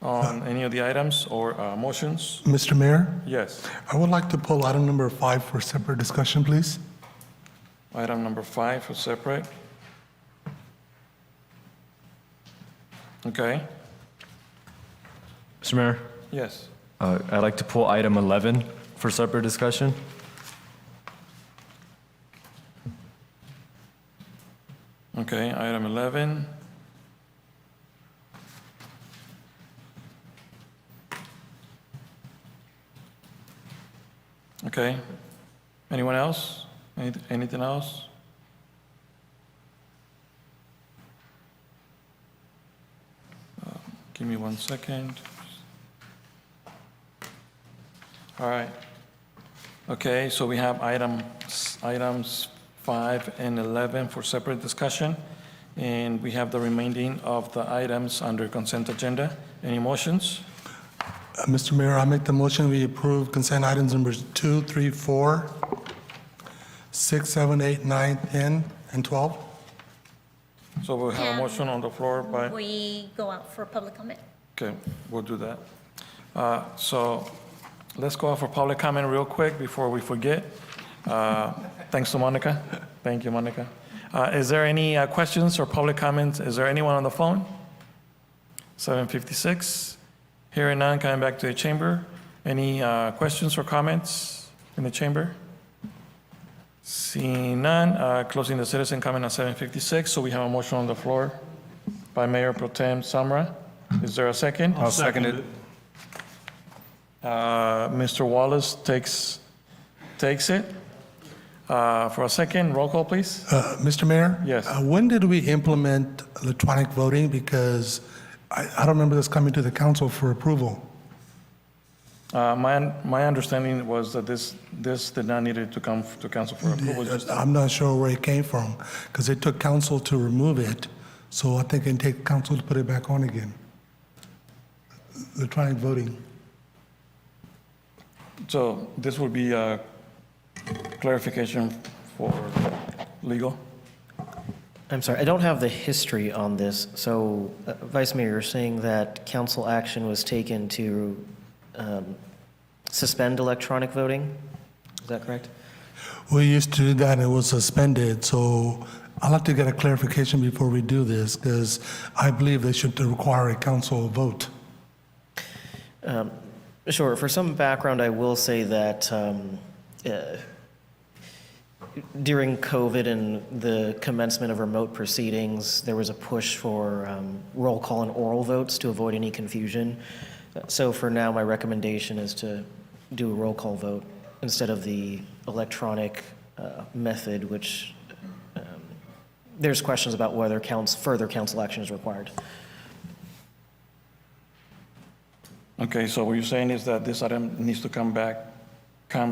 on any of the items or motions? Mr. Mayor, Yes. I would like to pull item number 5 for separate discussion, please. Item number 5 for separate. Okay. Mr. Mayor, Yes. I'd like to pull item 11 for separate discussion. Okay, item 11. Okay. Anyone else? Anything else? Give me 1 second. All right. Okay, so we have items 5 and 11 for separate discussion, and we have the remaining of the items under consent agenda. Any motions? Mr. Mayor, I make the motion we approve consent items numbers 2, 3, 4, 6, 7, 8, 9, 10, and 12. So we'll have a Can motion on the floor by, We go out for public comment. okay, we'll do that. So let's go out for public comment real quick before we forget. Thanks to Monica. Thank you, Monica. Is there any questions or public comments? Is there anyone on the phone? 7:56. Hearing none, coming back to the chamber. Any questions or comments in the chamber? Seeing none, closing the citizen comment at 7:56. So we have a motion on the floor by Mayor Pro Tem Samra. Is there a second? I'll second it. Mr. Wallace takes it. For a second, roll call, please. Mr. Mayor? Yes. When did we implement electronic voting? Because I don't remember this coming to the council for approval. My understanding was that this did not need to come to council for approval. I'm not sure where it came from, because it took council to remove it, so I think it can take council to put it back on again. Electronic voting. So this would be a clarification for legal. I'm sorry, I don't have the history on this. So, Vice Mayor, you're saying that council action was taken to suspend electronic voting? Is that correct? We used to do that and it was suspended, so I'd like to get a clarification before we do this, because I believe they should require a council vote. Sure. For some background, I will say that during COVID and the commencement of remote proceedings, there was a push for roll call and oral votes to avoid any confusion. So for now, my recommendation is to do a roll call vote instead of the electronic method, which there's questions about whether further council action is required. Okay, so what you're saying is that this item needs to come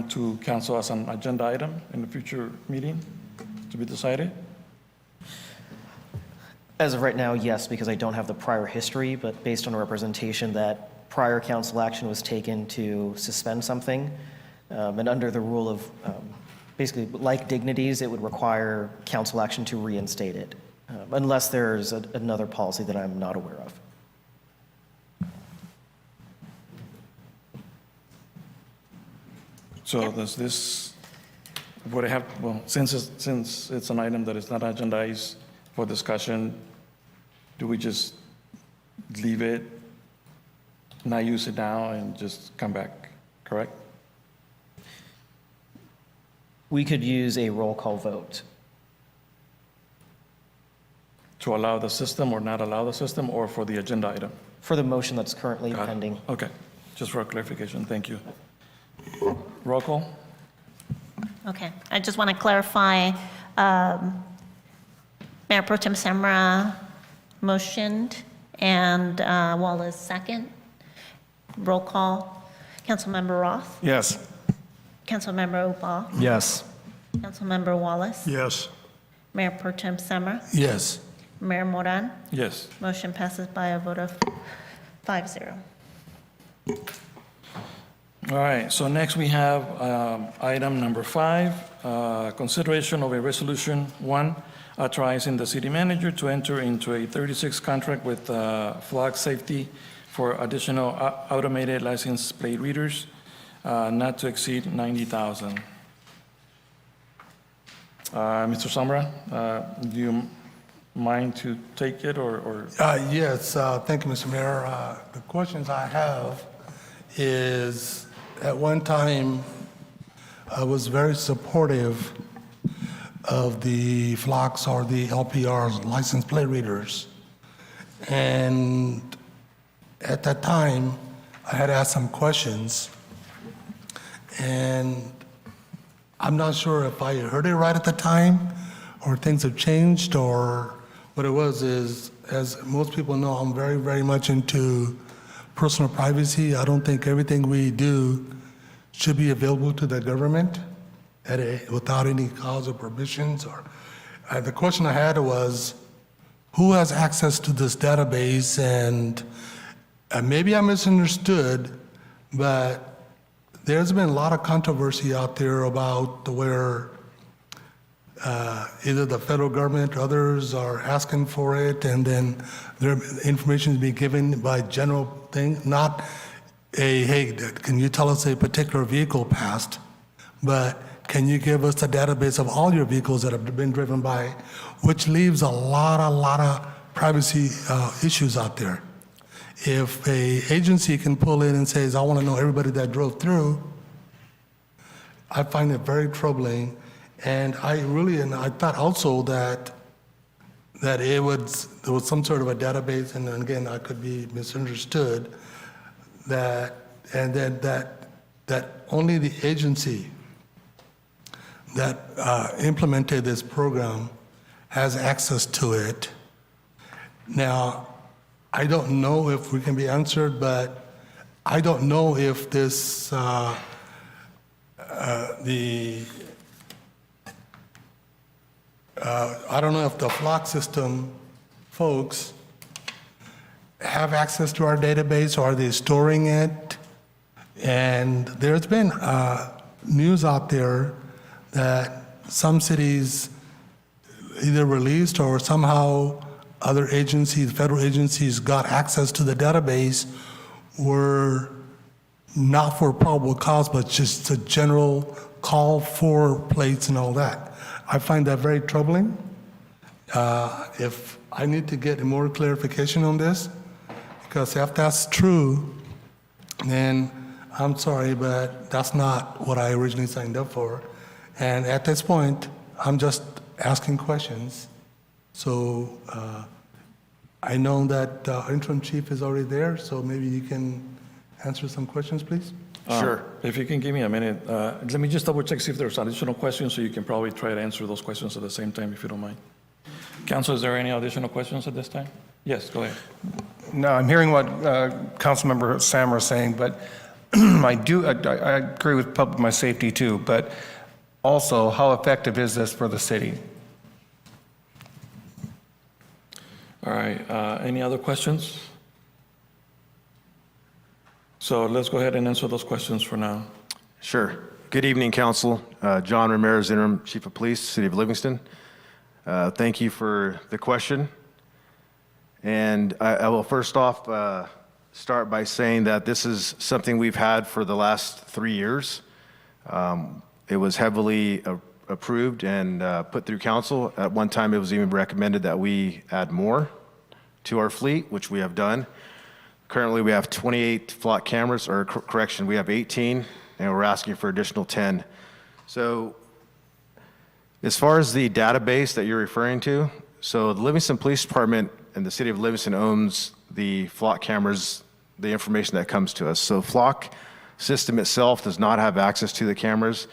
to council as an agenda item in the future meeting to be decided? As of right now, yes, because I don't have the prior history, but based on a representation that prior council action was taken to suspend something, and under the rule of basically like dignities, it would require council action to reinstate it, unless there's another policy that I'm not aware of. So does this, would it have, well, since it's an item that is not agendized for discussion, do we just leave it, not use it now, and just come back, correct? We could use a roll call vote. To allow the system or not allow the system, or for the agenda item? For the motion that's currently Got it. pending. Okay, just for clarification, thank you. Roll call? Okay, I just want to clarify, Mayor Pro Tem Samra motioned and Wallace second. Roll call. Councilmember Roth, Yes. Councilmember Opal, Yes. Councilmember Wallace, Yes. Mayor Pro Tem Samra, Yes. Mayor Moran. Yes. Motion passes by a vote of 5-0. All right, so next we have item number 5, consideration of a resolution 1, authorizing the city manager to enter into a 36 contract with Flock Safety for additional automated license plate readers, not to exceed $90,000. Mr. Samra, do you mind to take it or? Yes, thank you, Mr. Mayor. The questions I have is, at one time, I was very supportive of the Flocks or the LPR's license plate readers. And at that time, I had asked some questions, and I'm not sure if I heard it right at the time, or things have changed, or what it was is, as most people know, I'm very, very much into personal privacy. I don't think everything we do should be available to the government without any cause or permissions. The question I had was, who has access to this database? And maybe I misunderstood, but there's been a lot of controversy out there about where either the federal government or others are asking for it, and then their information is being given by general thing, not a, hey, can you tell us a particular vehicle passed, but can you give us a database of all your vehicles that have been driven by, which leaves a lot of privacy issues out there. If a agency can pull in and says, I want to know everybody that drove through, I find it very troubling. And I thought also that there was some sort of a database, and again, I could be misunderstood, that only the agency that implemented this program has access to it. Now, I don't know if we can be answered, but I don't know if this, I don't know if the Flock system folks have access to our database, or are they storing it? And there's been news out there that some cities either released or somehow other agencies, federal agencies, got access to the database, were not for probable cause, but just a general call for plates and all that. I find that very troubling. If I need to get more clarification on this, because if that's true, then I'm sorry, but that's not what I originally signed up for. And at this point, I'm just asking questions. So I know that interim chief is already there, so maybe you can answer some questions, please. Sure. If you can give me a minute, let me just double check, see if there's additional questions, so you can probably try to answer those questions at the same time, if you don't mind. Council, is there any additional questions at this time? Yes, go ahead. No, I'm hearing what Councilmember Samra is saying, but I agree with my safety too, but also, how effective is this for the city? All right, any other questions? So let's go ahead and answer those questions for now. Sure. Good evening, Council. John Ramirez, Interim Chief of Police, City of Livingston. Thank you for the question. And I will first off start by saying that this is something we've had for the last 3 years. It was heavily approved and put through council. At one time, it was even recommended that we add more to our fleet, which we have done. Currently, we have 28 flock cameras, or correction, we have 18, and we're asking for additional 10. So as far as the database that you're referring to, so the Livingston Police Department and the City of Livingston owns the flock cameras, the information that comes to us. So flock system itself does not have access to the cameras.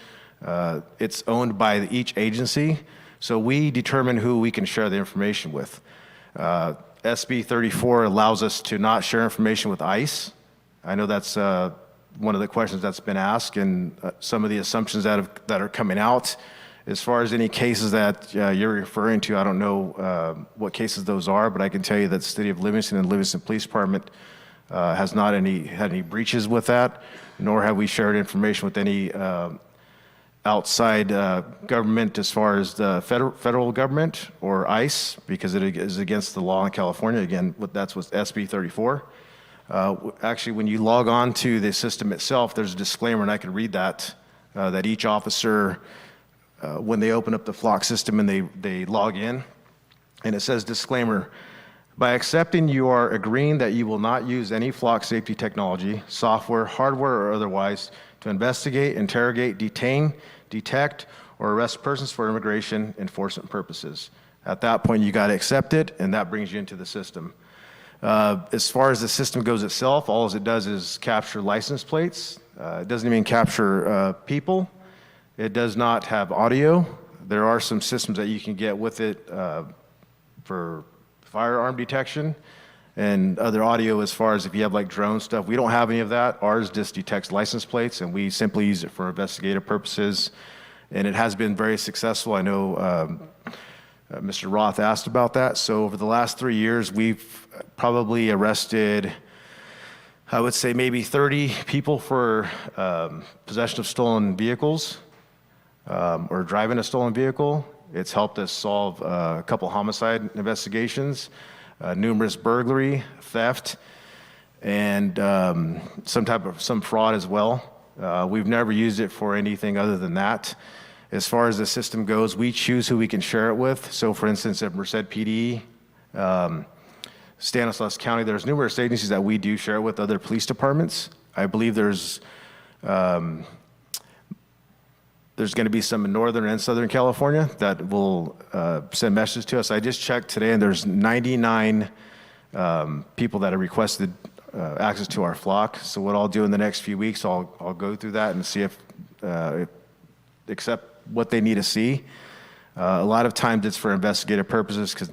It's owned by each agency, so we determine who we can share the information with. SB 34 allows us to not share information with ICE. I know that's one of the questions that's been asked, and some of the assumptions that are coming out. As far as any cases that you're referring to, I don't know what cases those are, but I can tell you that the City of Livingston and Livingston Police Department has not had any breaches with that, nor have we shared information with any outside government as far as the federal government or ICE, because it is against the law in California. Again, that's what SB 34. Actually, when you log on to the system itself, there's a disclaimer, and I can read that, that each officer, when they open up the flock system and they log in, and it says disclaimer, by accepting you are agreeing that you will not use any flock safety technology, software, hardware, or otherwise to investigate, interrogate, detain, detect, or arrest persons for immigration enforcement purposes. At that point, you got to accept it, and that brings you into the system. As far as the system goes itself, all it does is capture license plates. It doesn't even capture people. It does not have audio. There are some systems that you can get with it for firearm detection and other audio as far as if you have like drone stuff. We don't have any of that. Ours just detects license plates, and we simply use it for investigative purposes. And it has been very successful. I know Mr. Roth asked about that. So over the last 3 years, we've probably arrested, I would say maybe 30 people for possession of stolen vehicles or driving a stolen vehicle. It's helped us solve a couple homicide investigations, numerous burglary, theft, and some fraud as well. We've never used it for anything other than that. As far as the system goes, we choose who we can share it with. So for instance, at Merced PD, Stanislaus County, there's numerous agencies that we do share with, other police departments. I believe there's going to be some in Northern and Southern California that will send messages to us. I just checked today, and there's 99 people that have requested access to our flock. So what I'll do in the next few weeks, I'll go through that and see if accept what they need to see. A lot of times it's for investigative purposes because,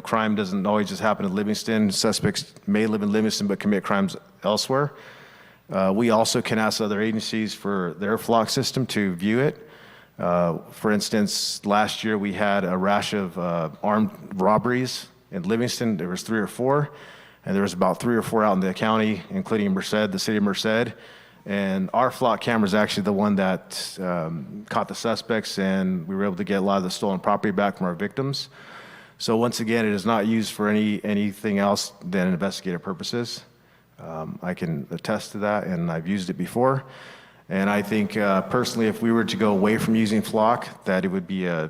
crime doesn't always just happen in Livingston. Suspects may live in Livingston but commit crimes elsewhere. We also can ask other agencies for their flock system to view it. For instance, last year we had a rash of armed robberies in Livingston. There was 3 or 4, and there was about 3 or 4 out in the county, including Merced, the city of Merced. And our flock camera is actually the one that caught the suspects, and we were able to get a lot of the stolen property back from our victims. So once again, it is not used for anything else than investigative purposes. I can attest to that, and I've used it before. And I think personally, if we were to go away from using flock, that it would be a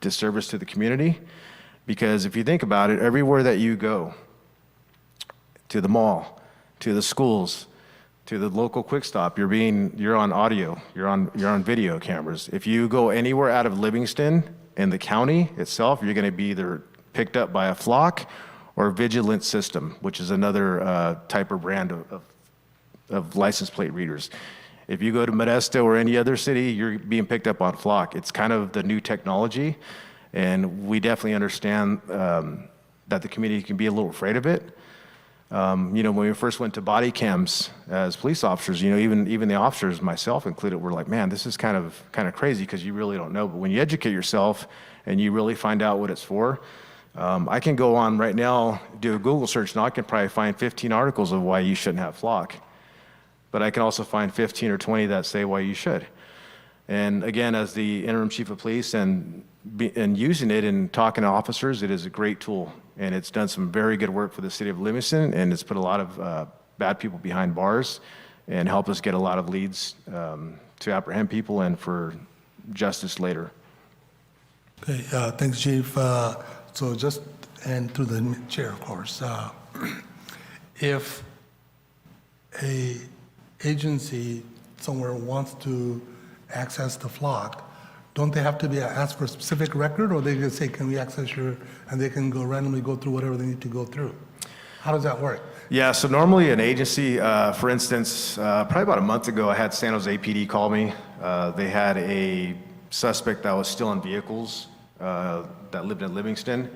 disservice to the community. Because if you think about it, everywhere that you go, to the mall, to the schools, to the local Quick Stop, you're on audio, you're on video cameras. If you go anywhere out of Livingston in the county itself, you're going to be either picked up by a flock or Vigilant System, which is another type of brand of license plate readers. If you go to Modesto or any other city, you're being picked up on flock. It's kind of the new technology, and we definitely understand that the community can be a little afraid of it. When we first went to body cams as police officers, even the officers, myself included, were like, man, this is kind of crazy because you really don't know. But when you educate yourself and you really find out what it's for, I can go on right now, do a Google search, and I can probably find 15 articles of why you shouldn't have flock. But I can also find 15 or 20 that say why you should. And again, as the interim chief of police and using it and talking to officers, it is a great tool. And it's done some very good work for the city of Livingston, and it's put a lot of bad people behind bars and helped us get a lot of leads to apprehend people and for justice later. Okay, thanks, Chief. So just, and through the chair, of course, if a agency somewhere wants to access the flock, don't they have to be asked for a specific record, or they just say, can we access your, and they can randomly go through whatever they need to go through? How does that work? Yeah, so normally an agency, for instance, probably about a month ago, I had San Jose PD call me. They had a suspect that was still in vehicles that lived in Livingston,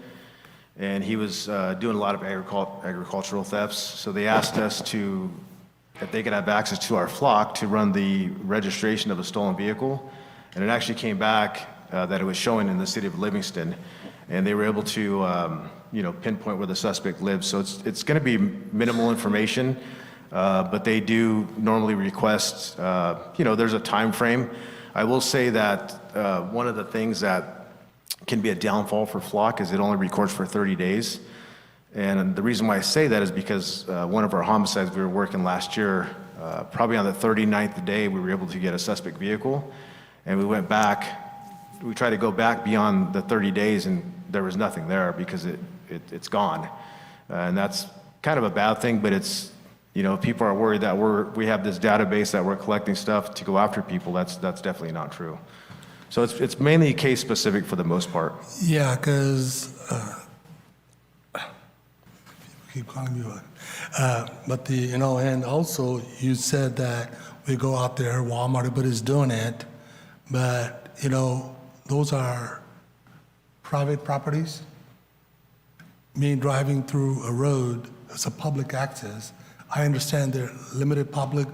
and he was doing a lot of agricultural thefts. So they asked us if they could have access to our flock to run the registration of a stolen vehicle, and it actually came back that it was showing in the city of Livingston, and they were able to pinpoint where the suspect lives. So it's going to be minimal information, but they do normally request, there's a time frame. I will say that one of the things that can be a downfall for Flock is it only records for 30 days. And the reason why I say that is because one of our homicides we were working last year, probably on the 39th day, we were able to get a suspect vehicle. And we went back, we tried to go back beyond the 30 days and there was nothing there because it's gone. And that's kind of a bad thing, but it's, people are worried that we have this database that we're collecting stuff to go after people. That's definitely not true. So it's mainly case specific for the most part. Yeah, because keep calling me one. But and also you said that we go out there, Walmart, everybody's doing it, but those are private properties. Me driving through a road, it's a public access. I understand they're limited public,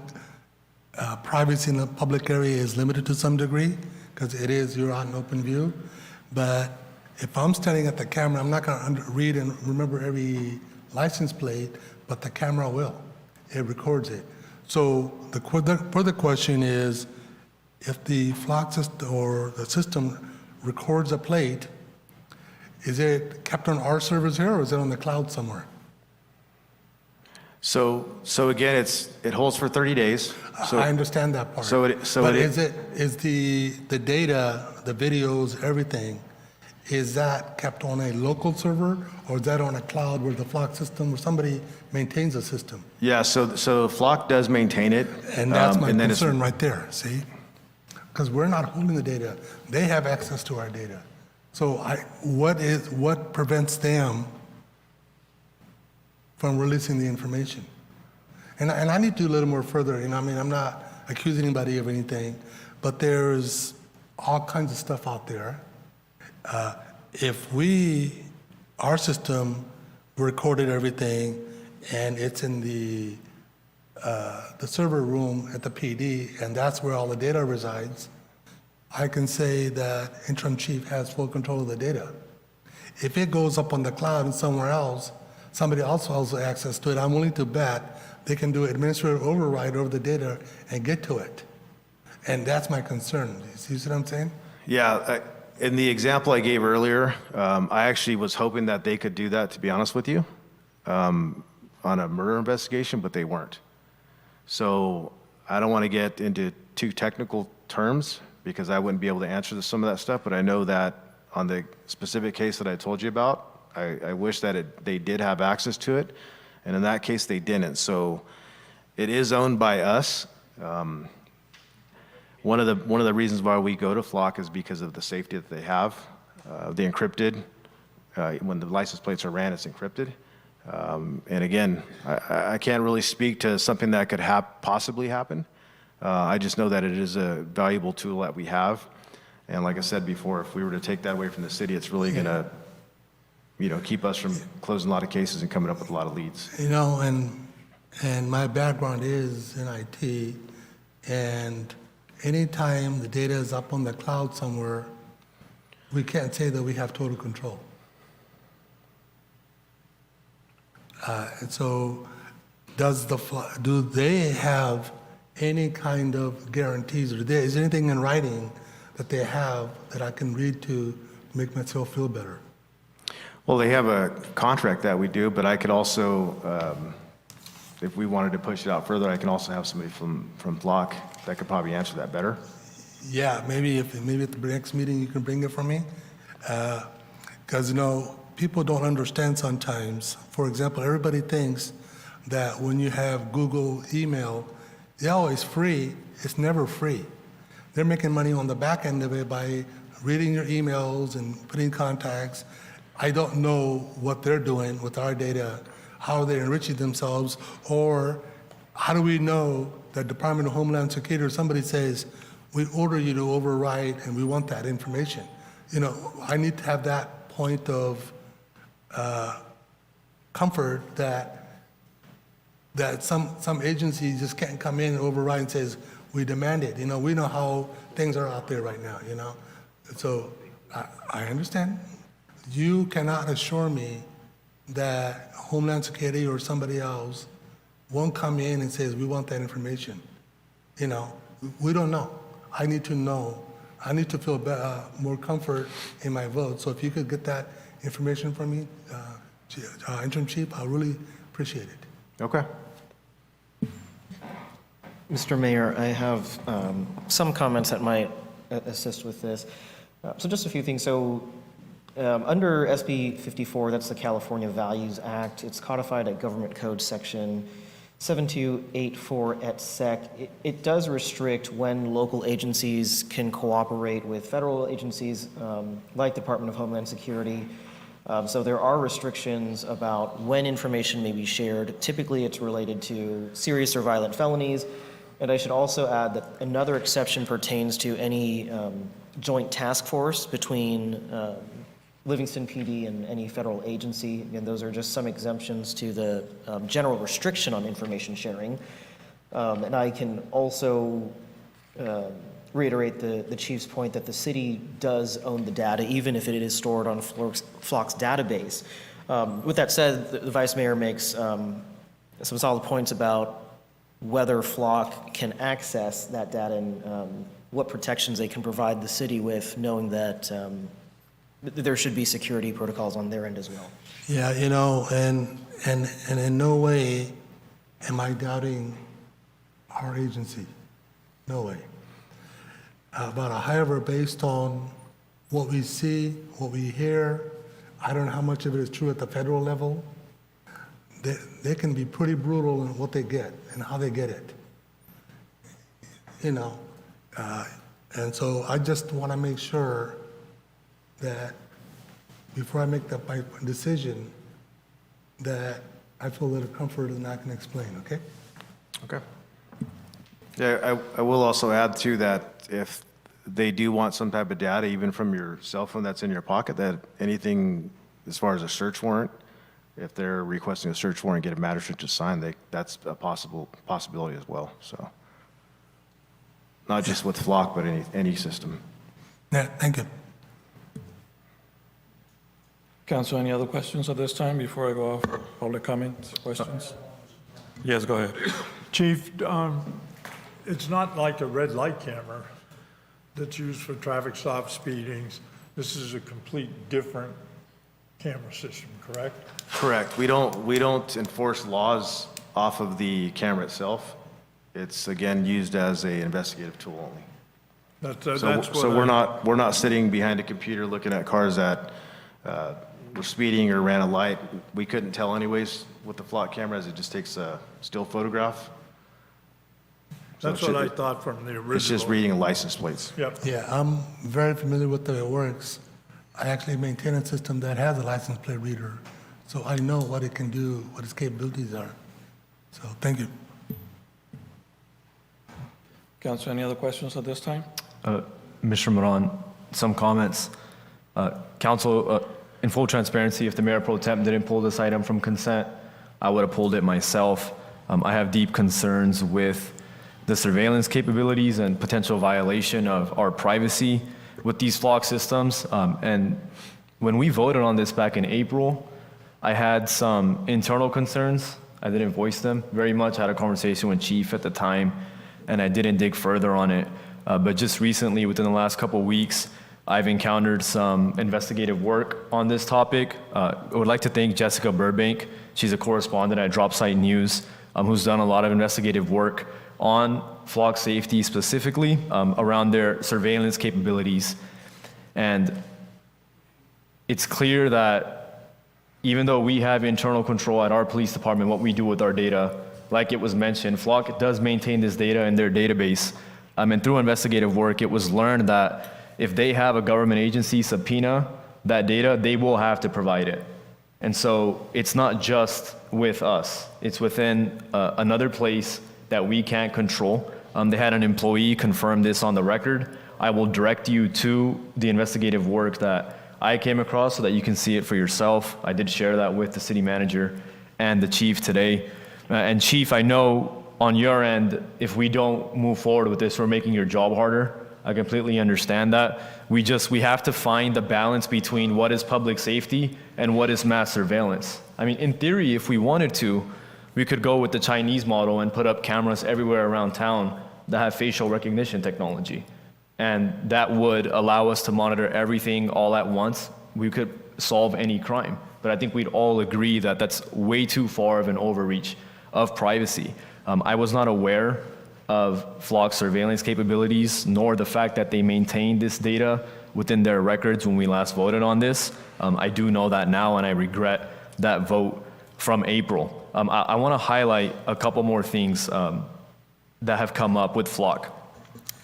privacy in the public area is limited to some degree because you're out in open view. But if I'm standing at the camera, I'm not going to read and remember every license plate, but the camera will. It records it. So the further question is, if the flock system or the system records a plate, is it kept on our servers here or is it on the cloud somewhere? So again, it holds for 30 days. So I understand that part. Is the data, the videos, everything, is that kept on a local server or is that on a cloud where the Flock system or somebody maintains a system? Yeah, so Flock does maintain it. And that's my concern right there, see? Because we're not holding the data. They have access to our data. So what prevents them from releasing the information? And I need to do a little more further. I'm not accusing anybody of anything, but there's all kinds of stuff out there. If our system recorded everything and it's in the server room at the PD and that's where all the data resides, I can say that interim chief has full control of the data. If it goes up on the cloud and somewhere else, somebody else has access to it, I'm willing to bet they can do administrative override over the data and get to it. And that's my concern. You see what I'm saying? Yeah, in the example I gave earlier, I actually was hoping that they could do that, to be honest with you, on a murder investigation, but they weren't. So I don't want to get into too technical terms because I wouldn't be able to answer some of that stuff, but I know that on the specific case that I told you about, I wish that they did have access to it, and in that case, they didn't. So it is owned by us. One of the reasons why we go to Flock is because of the safety that they have. The encrypted, when the license plates are ran, it's encrypted. And again, I can't really speak to something that could possibly happen. I just know that it is a valuable tool that we have. And like I said before, if we were to take that away from the city, it's really going to keep us from closing a lot of cases and coming up with a lot of leads. And my background is in IT, and anytime the data is up on the cloud somewhere, we can't say that we have total control. And so do they have any kind of guarantees, or is there anything in writing that they have that I can read to make myself feel better? Well, they have a contract that we do, but I could also, if we wanted to push it out further, I can also have somebody from Flock that could probably answer that better. Yeah, maybe at the next meeting you can bring it for me. Because, people don't understand sometimes. For example, everybody thinks that when you have Google email, it's free. It's never free. They're making money on the back end of it by reading your emails and putting contacts. I don't know what they're doing with our data how they're enriching themselves, or how do we know that Department of Homeland Security or somebody says, we order you to override and we want that information? You know, I need to have that point of comfort that some agency just can't come in and override and says, we demand it. You know, we know how things are out there right now, you know? So I understand. You cannot assure me that Homeland Security or somebody else won't come in and says, we want that information. You know, we don't know. I need to know. I need to feel more comfort in my vote. So if you could get that information from me, Interim Chief, I really appreciate it. Okay. Mr. Mayor, I have some comments that might assist with this. So just a few things. So under SB 54, that's the California Values Act. It's codified at Government Code Section 7284 et sec. It does restrict when local agencies can cooperate with federal agencies like Department of Homeland Security. So there are restrictions about when information may be shared. Typically, it's related to serious or violent felonies. And I should also add that another exception pertains to any joint task force between Livingston PD and any federal agency. Again, those are just some exemptions to the general restriction on information sharing. And I can also reiterate the chief's point that the city does own the data, even if it is stored on Flock's database. With that said, the vice mayor makes some solid points about whether Flock can access that data and what protections they can provide the city with, knowing that there should be security protocols on their end as well. Yeah, you know, and in no way am I doubting our agency. No way. But however, based on what we see, what we hear, I don't know how much of it is true at the federal level. They can be pretty brutal in what they get and how they get it. You know, and so I just want to make sure that before I make my decision, that I feel a little comfort and I can explain, okay? Okay. Yeah, I will also add too that if they do want some type of data, even from your cell phone that's in your pocket, that anything as far as a search warrant, if they're requesting a search warrant, get a magistrate to sign, that's a possibility as well. So not just with Flock, but any system. Yeah, thank you. Council, any other questions at this time before I go off public comment questions? Yes, go ahead. Chief, it's not like a red light camera that's used for traffic stop speedings. This is a complete different camera system, correct? Correct. We don't enforce laws off of the camera itself. It's again used as an investigative tool only. So we're not sitting behind a computer looking at cars that were speeding or ran a light. We couldn't tell anyways with the Flock cameras. It just takes a still photograph. That's what I thought from the original. It's just reading license plates. Yep. Yeah, I'm very familiar with the way it works. I actually maintain a system that has a license plate reader, so I know what it can do, what its capabilities are. So thank you. Council, any other questions at this time? Mr. Moran, some comments. Council, in full transparency, if the Mayor Pro Tem didn't pull this item from consent, I would have pulled it myself. I have deep concerns with the surveillance capabilities and potential violation of our privacy with these Flock systems. And when we voted on this back in April, I had some internal concerns. I didn't voice them very much. I had a conversation with Chief at the time, and I didn't dig further on it. But just recently, within the last couple of weeks, I've encountered some investigative work on this topic. I would like to thank Jessica Burbank. She's a correspondent at Dropsite News, who's done a lot of investigative work on Flock safety specifically around their surveillance capabilities. And it's clear that even though we have internal control at our police department, what we do with our data, like it was mentioned, Flock does maintain this data in their database. And through investigative work, it was learned that if they have a government agency subpoena that data, they will have to provide it. And so it's not just with us, it's within another place that we can't control. They had an employee confirm this on the record. I will direct you to the investigative work that I came across so that you can see it for yourself. I did share that with the city manager and the chief today. And chief, I know on your end, if we don't move forward with this, we're making your job harder. I completely understand that. We have to find the balance between what is public safety and what is mass surveillance. I mean, in theory, if we wanted to, we could go with the Chinese model and put up cameras everywhere around town that have facial recognition technology. And that would allow us to monitor everything all at once. We could solve any crime. But I think we'd all agree that that's way too far of an overreach of privacy. I was not aware of Flock's surveillance capabilities, nor the fact that they maintained this data within their records when we last voted on this. I do know that now, and I regret that vote from April. I want to highlight a couple more things that have come up with Flock.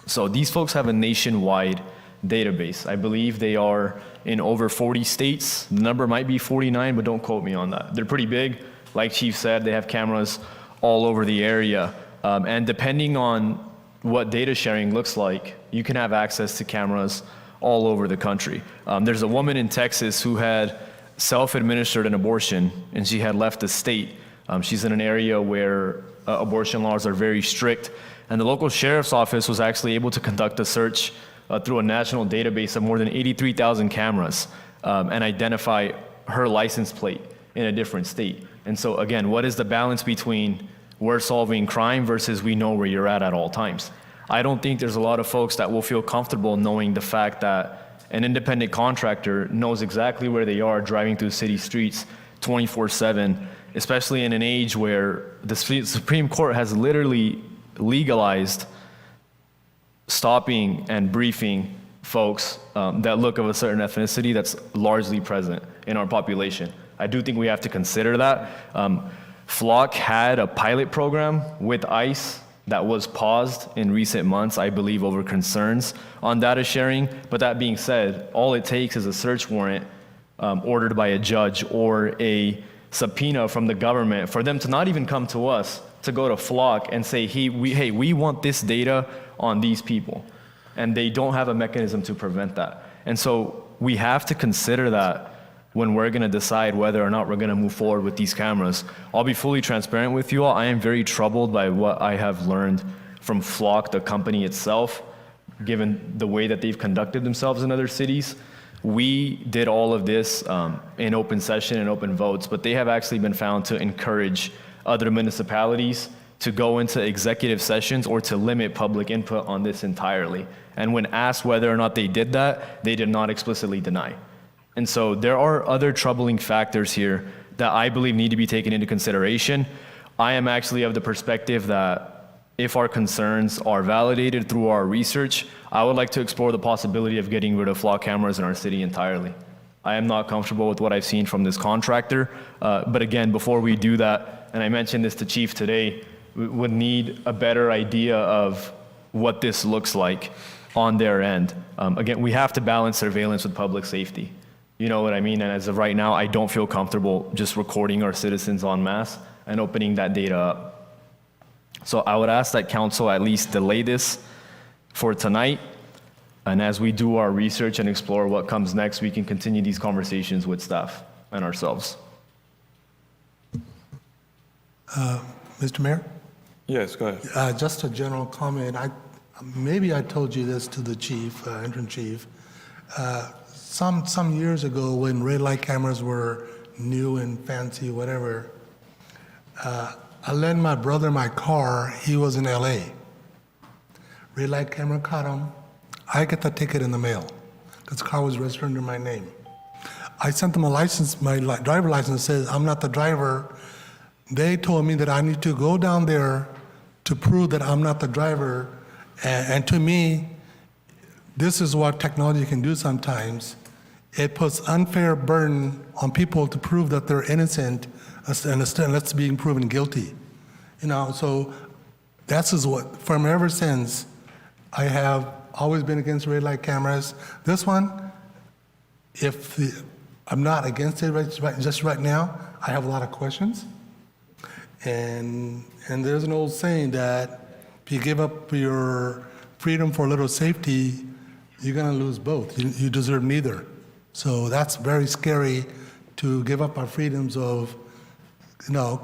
So these folks have a nationwide database. I believe they are in over 40 states. The number might be 49, but don't quote me on that. They're pretty big. Like Chief said, they have cameras all over the area. And depending on what data sharing looks like, you can have access to cameras all over the country. There's a woman in Texas who had self-administered an abortion, and she had left the state. She's in an area where abortion laws are very strict, and the local sheriff's office was actually able to conduct a search through a national database of more than 83,000 cameras and identify her license plate in a different state. And so again, what is the balance between we're solving crime versus we know where you're at all times? I don't think there's a lot of folks that will feel comfortable knowing the fact that an independent contractor knows exactly where they are driving through city streets 24/7, especially in an age where the Supreme Court has literally legalized stopping and briefing folks that look of a certain ethnicity that's largely present in our population. I do think we have to consider that. Flock had a pilot program with ICE that was paused in recent months, I believe, over concerns on data sharing. But that being said, all it takes is a search warrant ordered by a judge or a subpoena from the government for them to not even come to us, to go to Flock and say, hey, we want this data on these people. And they don't have a mechanism to prevent that. And so we have to consider that when we're gonna decide whether or not we're gonna move forward with these cameras. I'll be fully transparent with you all. I am very troubled by what I have learned from Flock, the company itself, given the way that they've conducted themselves in other cities. We did all of this in open session and open votes, but they have actually been found to encourage other municipalities to go into executive sessions or to limit public input on this entirely. And when asked whether or not they did that, they did not explicitly deny. And so there are other troubling factors here that I believe need to be taken into consideration. I am actually of the perspective that if our concerns are validated through our research, I would like to explore the possibility of getting rid of Flock cameras in our city entirely. I am not comfortable with what I've seen from this contractor, but again, before we do that, and I mentioned this to Chief today, we would need a better idea of what this looks like on their end. Again, we have to balance surveillance with public safety. You know what I mean? And as of right now, I don't feel comfortable just recording our citizens en masse and opening that data up. So I would ask that council at least delay this for tonight. And as we do our research and explore what comes next, we can continue these conversations with staff and ourselves. Mr. Mayor? Yes, go ahead. Just a general comment. Maybe I told you this to the chief, interim chief. Some years ago, when red light cameras were new and fancy, whatever, I lent my brother my car. He was in LA. Red light camera caught him. I get the ticket in the mail because the car was registered under my name. I sent them a license, my driver license says I'm not the driver. They told me that I need to go down there to prove that I'm not the driver. And to me, this is what technology can do sometimes. It puts unfair burden on people to prove that they're innocent unless being proven guilty. You know, so that's what, from ever since, I have always been against red light cameras. This one, if I'm not against it just right now. I have a lot of questions. And there's an old saying that if you give up your freedom for a little safety, you're going to lose both. You deserve neither. So that's very scary to give up our freedoms of,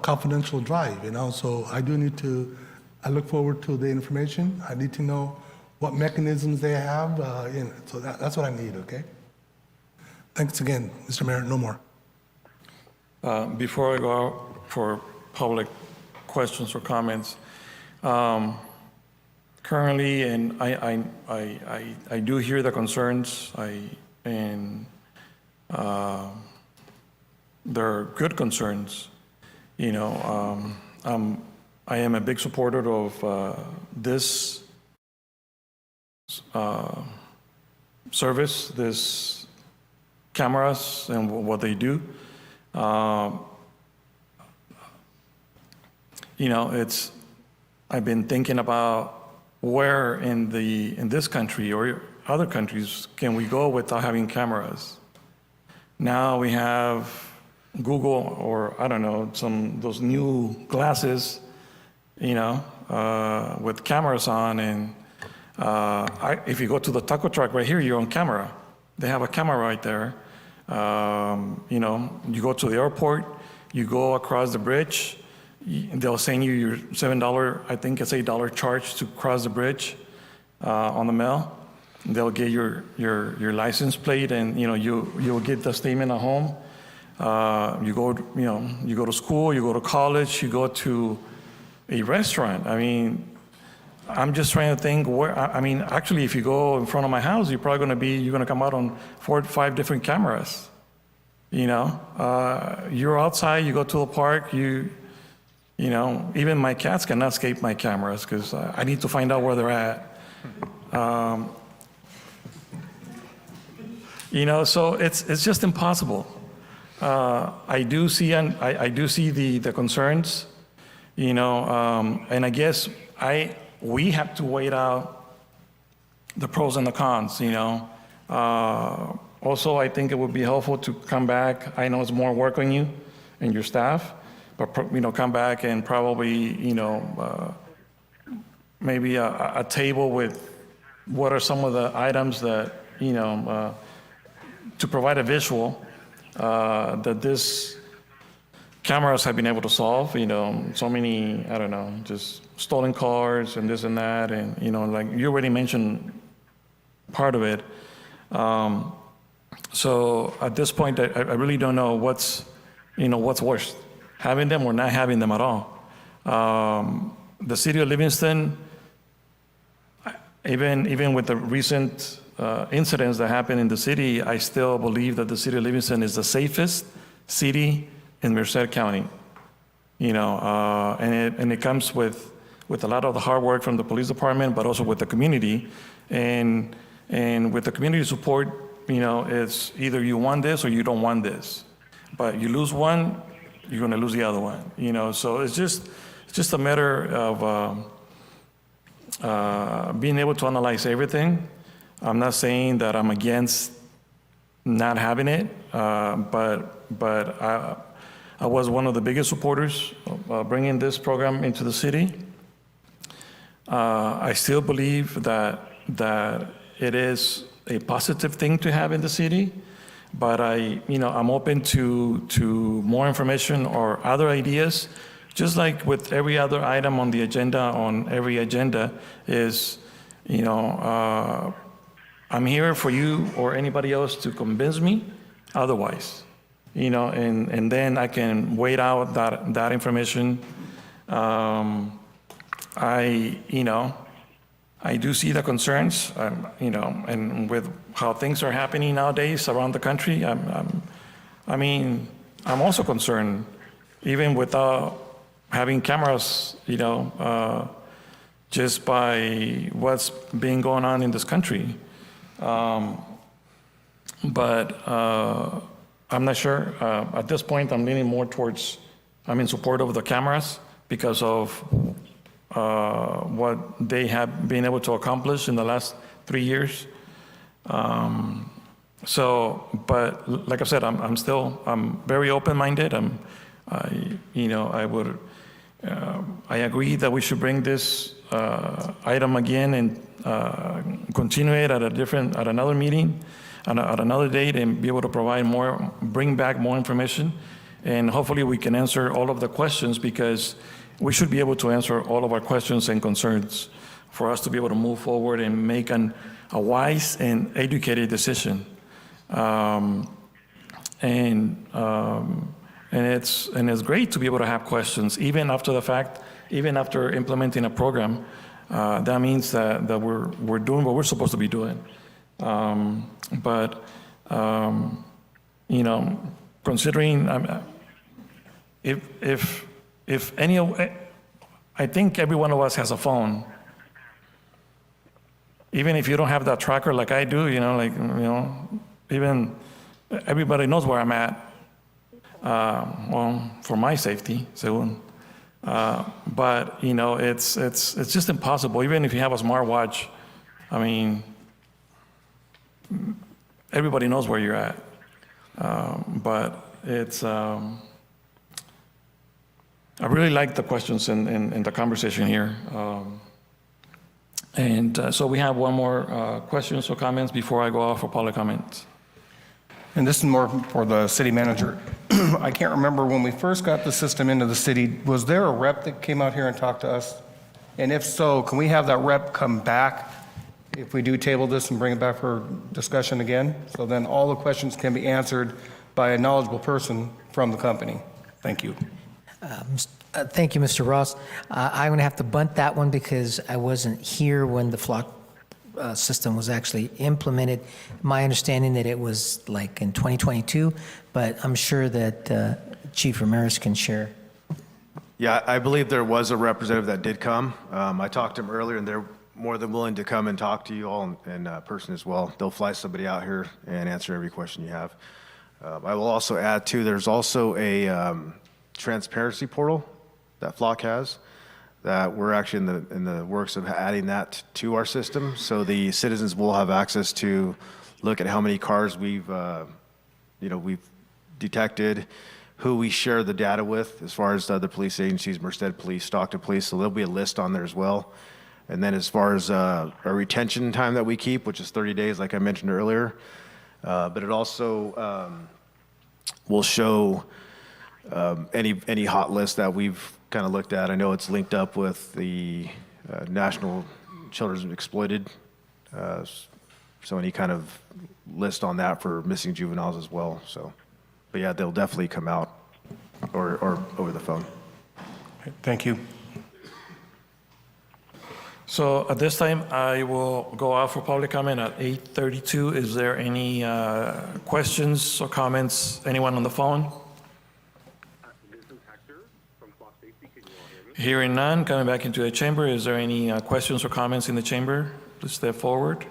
confidential drive, So I look forward to the information. I need to know what mechanisms they have. So that's what I need, okay? Thanks again, Mr. Mayor. No more. Before I go out for public questions or comments, currently, and I do hear the concerns, they're good concerns. I am a big supporter of this service, this cameras and what they do. I've been thinking about where in this country or other countries can we go without having cameras. Now we have Google, or I don't know, those new glasses, with cameras on, and if you go to the taco truck right here, you're on camera. They have a camera right there. You go to the airport, you go across the bridge, they'll send you your $7, I think it's $8 charge to cross the bridge on the mail. They'll get your license plate, and you'll get the statement at home. You go to school, you go to college, you go to a restaurant. I'm just trying to think where. Actually, if you go in front of my house, you're going to come out on 4 or 5 different cameras. You're outside, you go to a park, even my cats cannot escape my cameras because I need to find out where they're at. So it's just impossible. I do see the concerns, and I guess we have to weigh out the pros and the cons. Also, I think it would be helpful to come back. I know it's more work on you and your staff, but come back and probably maybe a table with what are some of the items that to provide a visual that this cameras have been able to solve. So many, I don't know, just stolen cars and this and that, and like you already mentioned part of it. So at this point, I really don't know what's worse, having them or not having them at all. The city of Livingston, even with the recent incidents that happened in the city, I still believe that the city of Livingston is the safest city in Merced County. And it comes with a lot of the hard work from the police department, but also with the community, and with the community support. It's either you want this or you don't want this, but you lose one, you're going to lose the other one. So it's just a matter of being able to analyze everything. I'm not saying that I'm against not having it, but I was one of the biggest supporters of bringing this program into the city. I still believe that it is a positive thing to have in the city, but I'm open to more information or other ideas. Just like with every other item on the agenda, on every agenda is, I'm here for you or anybody else to convince me otherwise, and then I can wait out that information. I do see the concerns, and with how things are happening nowadays around the country, I'm also concerned, even without having cameras, just by what's been going on in this country. But I'm not sure. At this point, I'm leaning more towards, I'm in support of the cameras because of what they have been able to accomplish in the last 3 years. But like I said, I'm very open-minded. I agree that we should bring this item again and continue it at another meeting, at another date, and be able to bring back more information. And hopefully we can answer all of the questions, because we should be able to answer all of our questions and concerns for us to be able to move forward and make a wise and educated decision. And it's great to be able to have questions, even after the fact, even after implementing a program. That means that we're doing what we're supposed to be doing. Considering if any, I think every one of us has a phone. Even if you don't have that tracker like I do, even everybody knows where I'm at. Well, for my safety, so. But it's just impossible. Even if you have a smartwatch, I mean, everybody knows where you're at. But it's. I really like the questions and the conversation here. So we have one more questions or comments before I go off for public comments. And this is more for the city manager. I can't remember when we first got the system into the city, was there a rep that came out here and talked to us? And if so, can we have that rep come back if we do table this and bring it back for discussion again? So then all the questions can be answered by a knowledgeable person from the company. Thank you. Thank you, Mr. Ross. I'm going to have to bunt that one because I wasn't here when the flock system was actually implemented. My understanding that it was like in 2022, but I'm sure that Chief Ramirez can share. Yeah, I believe there was a representative that did come. I talked to him earlier, and they're more than willing to come and talk to you all in person as well. They'll fly somebody out here and answer every question you have. I will also add, too, there's also a transparency portal that Flock has, that we're actually in the works of adding that to our system, so the citizens will have access to look at how many cars we've detected, who we share the data with, as far as the other police agencies, Merced Police, Stockton Police. So there'll be a list on there as well. And then as far as our retention time that we keep, which is 30 days, like I mentioned earlier, but it also will show any hot list that we've kind of looked at. I know it's linked up with the National Children's Exploited, so any kind of list on that for missing juveniles as well. So, but yeah, they'll definitely come out or over the phone. Thank you. So at this time, I will go out for public comment at 8:32. Is there any questions or comments? Anyone on the phone? Hearing none, coming back into the chamber, is there any questions or comments in the chamber? Please step forward.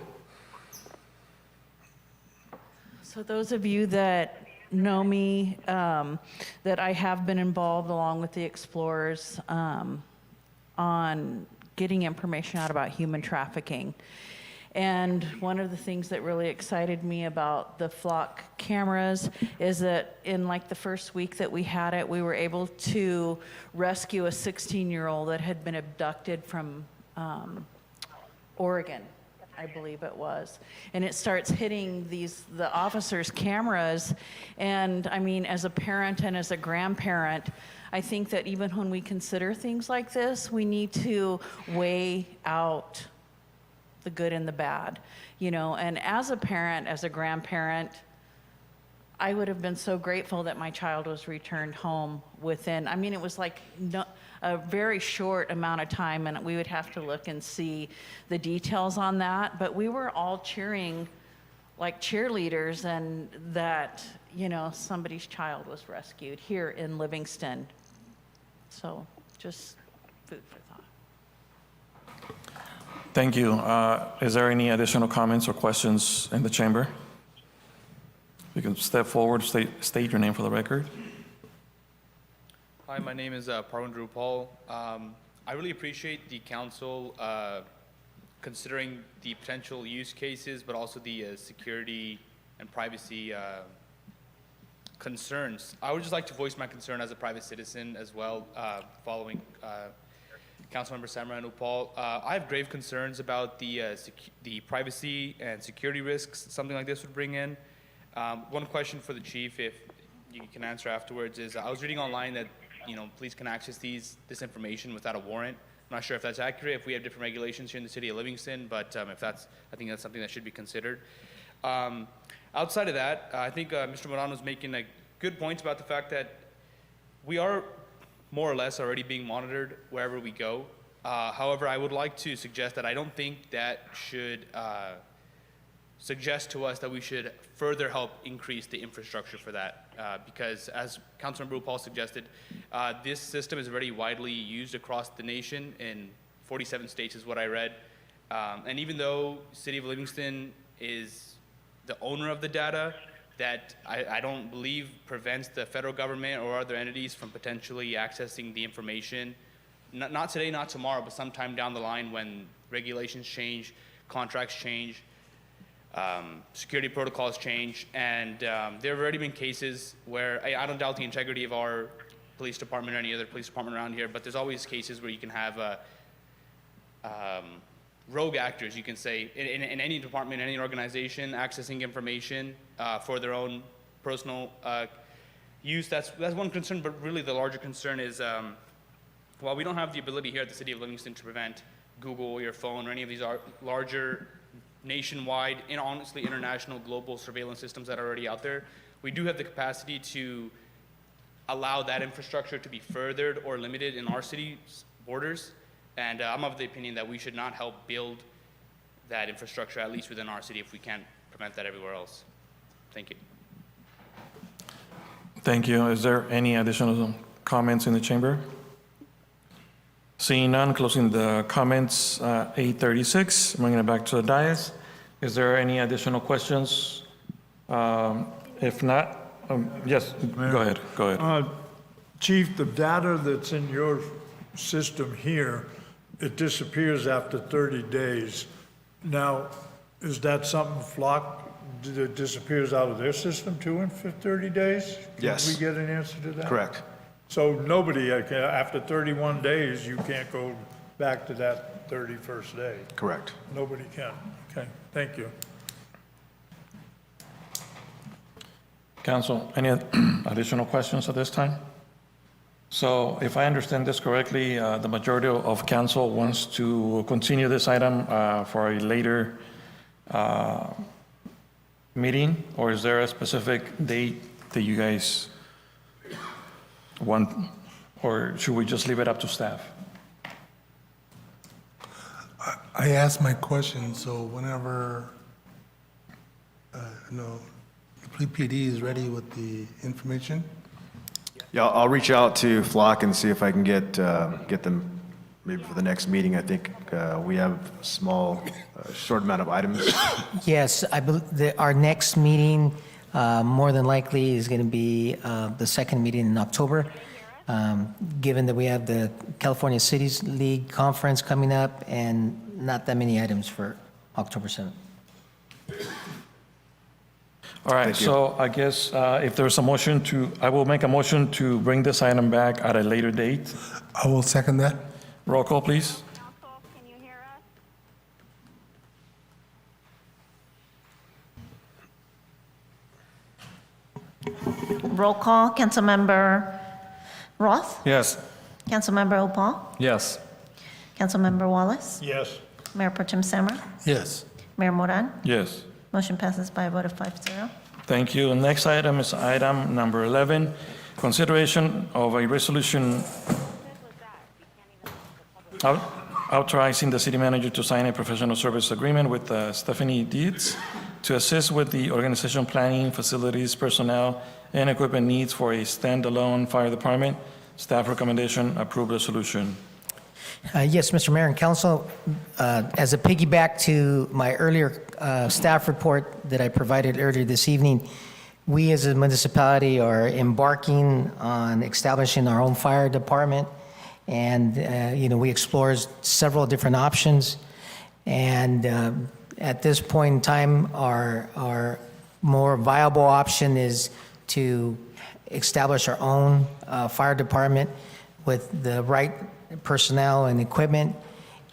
So those of you that know me, that I have been involved along with the Explorers on getting information out about human trafficking. And one of the things that really excited me about the Flock cameras is that in like the first week that we had it, we were able to rescue a 16-year-old that had been abducted from Oregon, I believe it was. And it starts hitting the officers' cameras. And I mean, as a parent and as a grandparent, I think that even when we consider things like this, we need to weigh out the good and the bad, and as a parent, as a grandparent, I would have been so grateful that my child was returned home within, it was like a very short amount of time, and we would have to look and see the details on that, but we were all cheering like cheerleaders, and that, somebody's child was rescued here in Livingston. So just food for thought. Thank you. Is there any additional comments or questions in the chamber? You can step forward, state your name for the record. Hi, my name is Parvendra Paul. I really appreciate the council considering the potential use cases, but also the security and privacy concerns. I would just like to voice my concern as a private citizen as well, following Councilmember Samra and Upal. I have grave concerns about the privacy and security risks something like this would bring in. One question for the chief, if you can answer afterwards, is I was reading online that police can access this information without a warrant. I'm not sure if that's accurate, if we have different regulations here in the city of Livingston, but if I think that's something that should be considered. Outside of that, I think Mr. Moran was making good points about the fact that we are more or less already being monitored wherever we go. However, I would like to suggest that I don't think that should suggest to us that we should further help increase the infrastructure for that. Because as Councilmember Upal suggested, this system is already widely used across the nation in 47 states is what I read. And even though City of Livingston is the owner of the data, that I don't believe prevents the federal government or other entities from potentially accessing the information. Not today, not tomorrow, but sometime down the line when regulations change, contracts change, security protocols change, and there have already been cases where I don't doubt the integrity of our police department or any other police department around here, but there's always cases where you can have rogue actors, you can say, in any department, any organization, accessing information for their own personal use. That's one concern, but really the larger concern is, while we don't have the ability here at the City of Livingston to prevent Google or your phone or any of these larger nationwide and honestly international global surveillance systems that are already out there, we do have the capacity to allow that infrastructure to be furthered or limited in our city's borders. And I'm of the opinion that we should not help build that infrastructure, at least within our city, if we can't prevent that everywhere else. Thank you. Thank you. Is there any additional comments in the chamber? Seeing none, closing the comments, 8:36, bringing it back to the dais. Is there any additional questions? If not, yes, go ahead. Chief, the data that's in your system here, it disappears after 30 days. Now, is that something Flock that disappears out of their system too in 30 days? Yes. Can we get an answer to that? Correct. So nobody, after 31 days, you can't go back to that 31st day? Correct. Nobody can. Okay, thank you. Council, any additional questions at this time? So if I understand this correctly, the majority of council wants to continue this item for a later meeting, or is there a specific date that you guys want, or should we just leave it up to staff? I asked my question, so whenever, the PD is ready with the information. Yeah, I'll reach out to Flock and see if I can get them maybe for the next meeting. I think we have a small, short amount of items. Yes, I believe our next meeting more than likely is going to be the second meeting in October. Given that we have the California Cities League Conference coming up and not that many items for October 7th. All right, so I guess if there's a motion I will make a motion to bring this item back at a later date. I will second that. Roll call, please. Council, can you hear us? Roll call, Councilmember Roth, Yes. Councilmember Upal, Yes. Councilmember Wallace, Yes. Mayor Pro Tem Samra, Yes. Mayor Moran. Yes. Motion passes by a vote of 5-0. Thank you. Next item is item number 11, consideration of a resolution authorizing the city manager to sign a professional service agreement with Stephanie Dietz to assist with the organization planning, facilities, personnel, and equipment needs for a standalone fire department. Staff recommendation, approve resolution. Yes, Mr. Mayor and Council, as a piggyback to my earlier staff report that I provided earlier this evening, we as a municipality are embarking on establishing our own fire department. And, we explored several different options. And at this point in time, our more viable option is to establish our own fire department with the right personnel and equipment,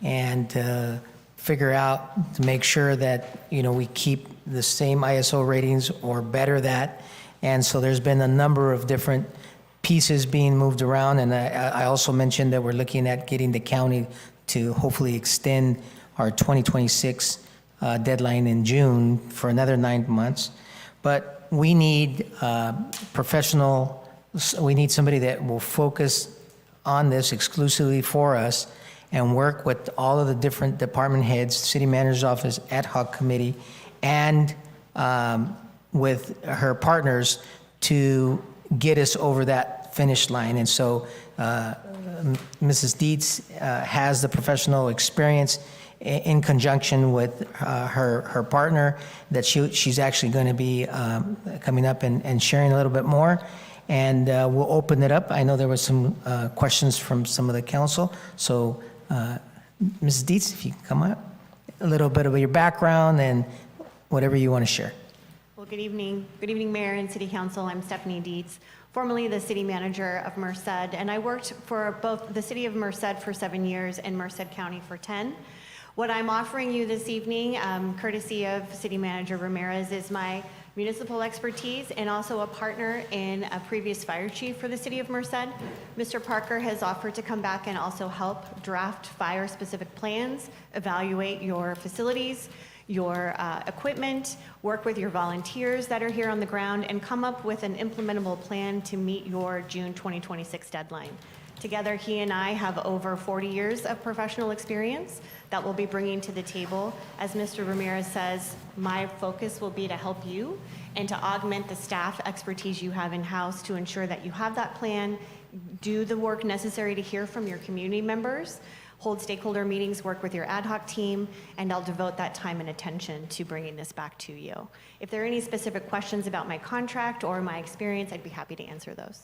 and figure out to make sure that, we keep the same ISO ratings or better that. And so there's been a number of different pieces being moved around, and I also mentioned that we're looking at getting the county to hopefully extend our 2026 deadline in June for another 9 months. But we need we need somebody that will focus on this exclusively for us and work with all of the different department heads, city manager's office, ad hoc committee, and with her partners to get us over that finish line. And so Mrs. Dietz has the professional experience in conjunction with her partner that she's actually going to be coming up and sharing a little bit more. And we'll open it up. I know there were some questions from some of the council. So Mrs. Dietz, if you can come up, a little bit of your background and whatever you want to share. Well, good evening. Good evening, Mayor and City Council. I'm Stephanie Dietz, formerly the City Manager of Merced, and I worked for both the City of Merced for 7 years and Merced County for 10. What I'm offering you this evening, courtesy of City Manager Ramirez, is my municipal expertise and also a partner in a previous fire chief for the City of Merced. Mr. Parker has offered to come back and also help draft fire-specific plans, evaluate your facilities, your equipment, work with your volunteers that are here on the ground, and come up with an implementable plan to meet your June 2026 deadline. Together, he and I have over 40 years of professional experience that we'll be bringing to the table. As Mr. Ramirez says, my focus will be to help you and to augment the staff expertise you have in-house to ensure that you have that plan, do the work necessary to hear from your community members, hold stakeholder meetings, work with your ad hoc team, and I'll devote that time and attention to bringing this back to you. If there are any specific questions about my contract or my experience, I'd be happy to answer those.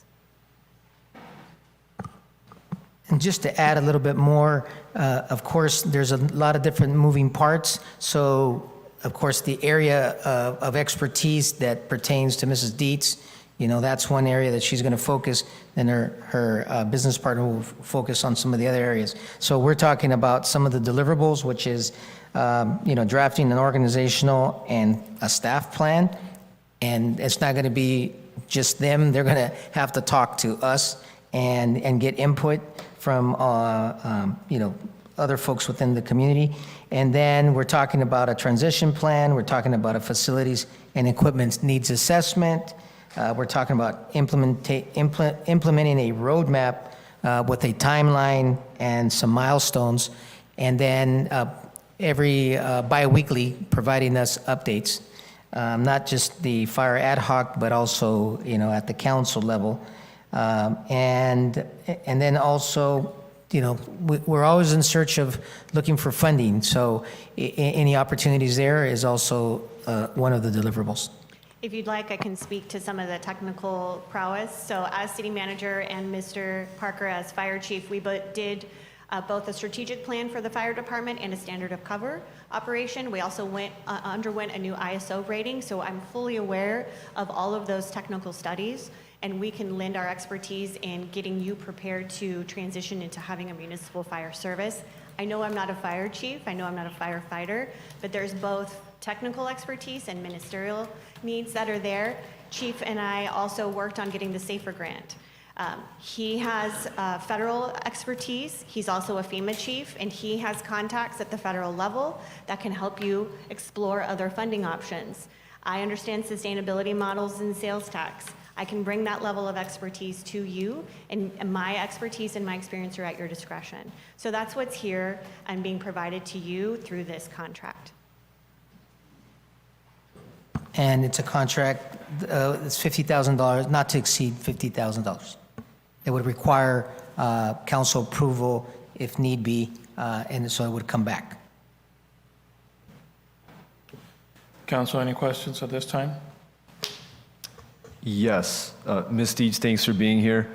And just to add a little bit more, of course, there's a lot of different moving parts. So, of course, the area of expertise that pertains to Mrs. Dietz, that's one area that she's going to focus, and her business partner will focus on some of the other areas. So we're talking about some of the deliverables, which is, drafting an organizational and a staff plan. And it's not going to be just them. They're going to have to talk to us and get input from other folks within the community. And then we're talking about a transition plan. We're talking about a facilities and equipment needs assessment. We're talking about implementing a roadmap with a timeline and some milestones. And then every bi-weekly providing us updates, not just the fire ad hoc, but also at the council level. And then also, we're always in search of looking for funding. So any opportunities there is also one of the deliverables. If you'd like, I can speak to some of the technical prowess. So as city manager and Mr. Parker as fire chief, we did both a strategic plan for the fire department and a standard of cover operation. We also underwent a new ISO rating, so I'm fully aware of all of those technical studies, and we can lend our expertise in getting you prepared to transition into having a municipal fire service. I know I'm not a fire chief, I know I'm not a firefighter, but there's both technical expertise and ministerial needs that are there. Chief and I also worked on getting the SAFER grant. He has federal expertise. He's also a FEMA chief, and he has contacts at the federal level that can help you explore other funding options. I understand sustainability models and sales tax. I can bring that level of expertise to you, and my expertise and my experience are at your discretion. So that's what's here and being provided to you through this contract. And it's a contract, it's $50,000, not to exceed $50,000. It would require council approval if need be, and so it would come back. Council, any questions at this time? Yes. Ms. Dietz, thanks for being here.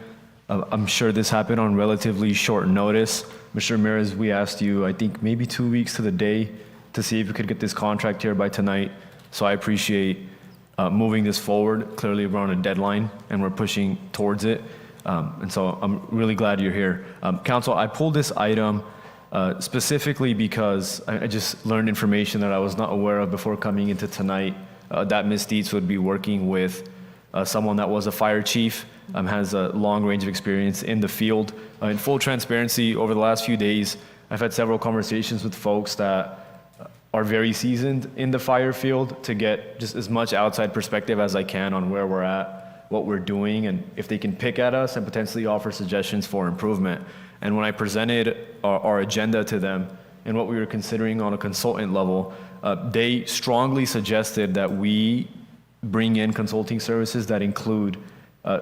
I'm sure this happened on relatively short notice. Mr. Ramirez, we asked you, I think, maybe 2 weeks to the day to see if we could get this contract here by tonight. So I appreciate moving this forward. Clearly, we're on a deadline, and we're pushing towards it. And so I'm really glad you're here. Council, I pulled this item specifically because I just learned information that I was not aware of before coming into tonight, that Ms. Dietz would be working with someone that was a fire chief, has a long range of experience in the field. In full transparency, over the last few days, I've had several conversations with folks that are very seasoned in the fire field to get just as much outside perspective as I can on where we're at, what we're doing, and if they can pick at us and potentially offer suggestions for improvement. And when I presented our agenda to them and what we were considering on a consultant level, they strongly suggested that we bring in consulting services that include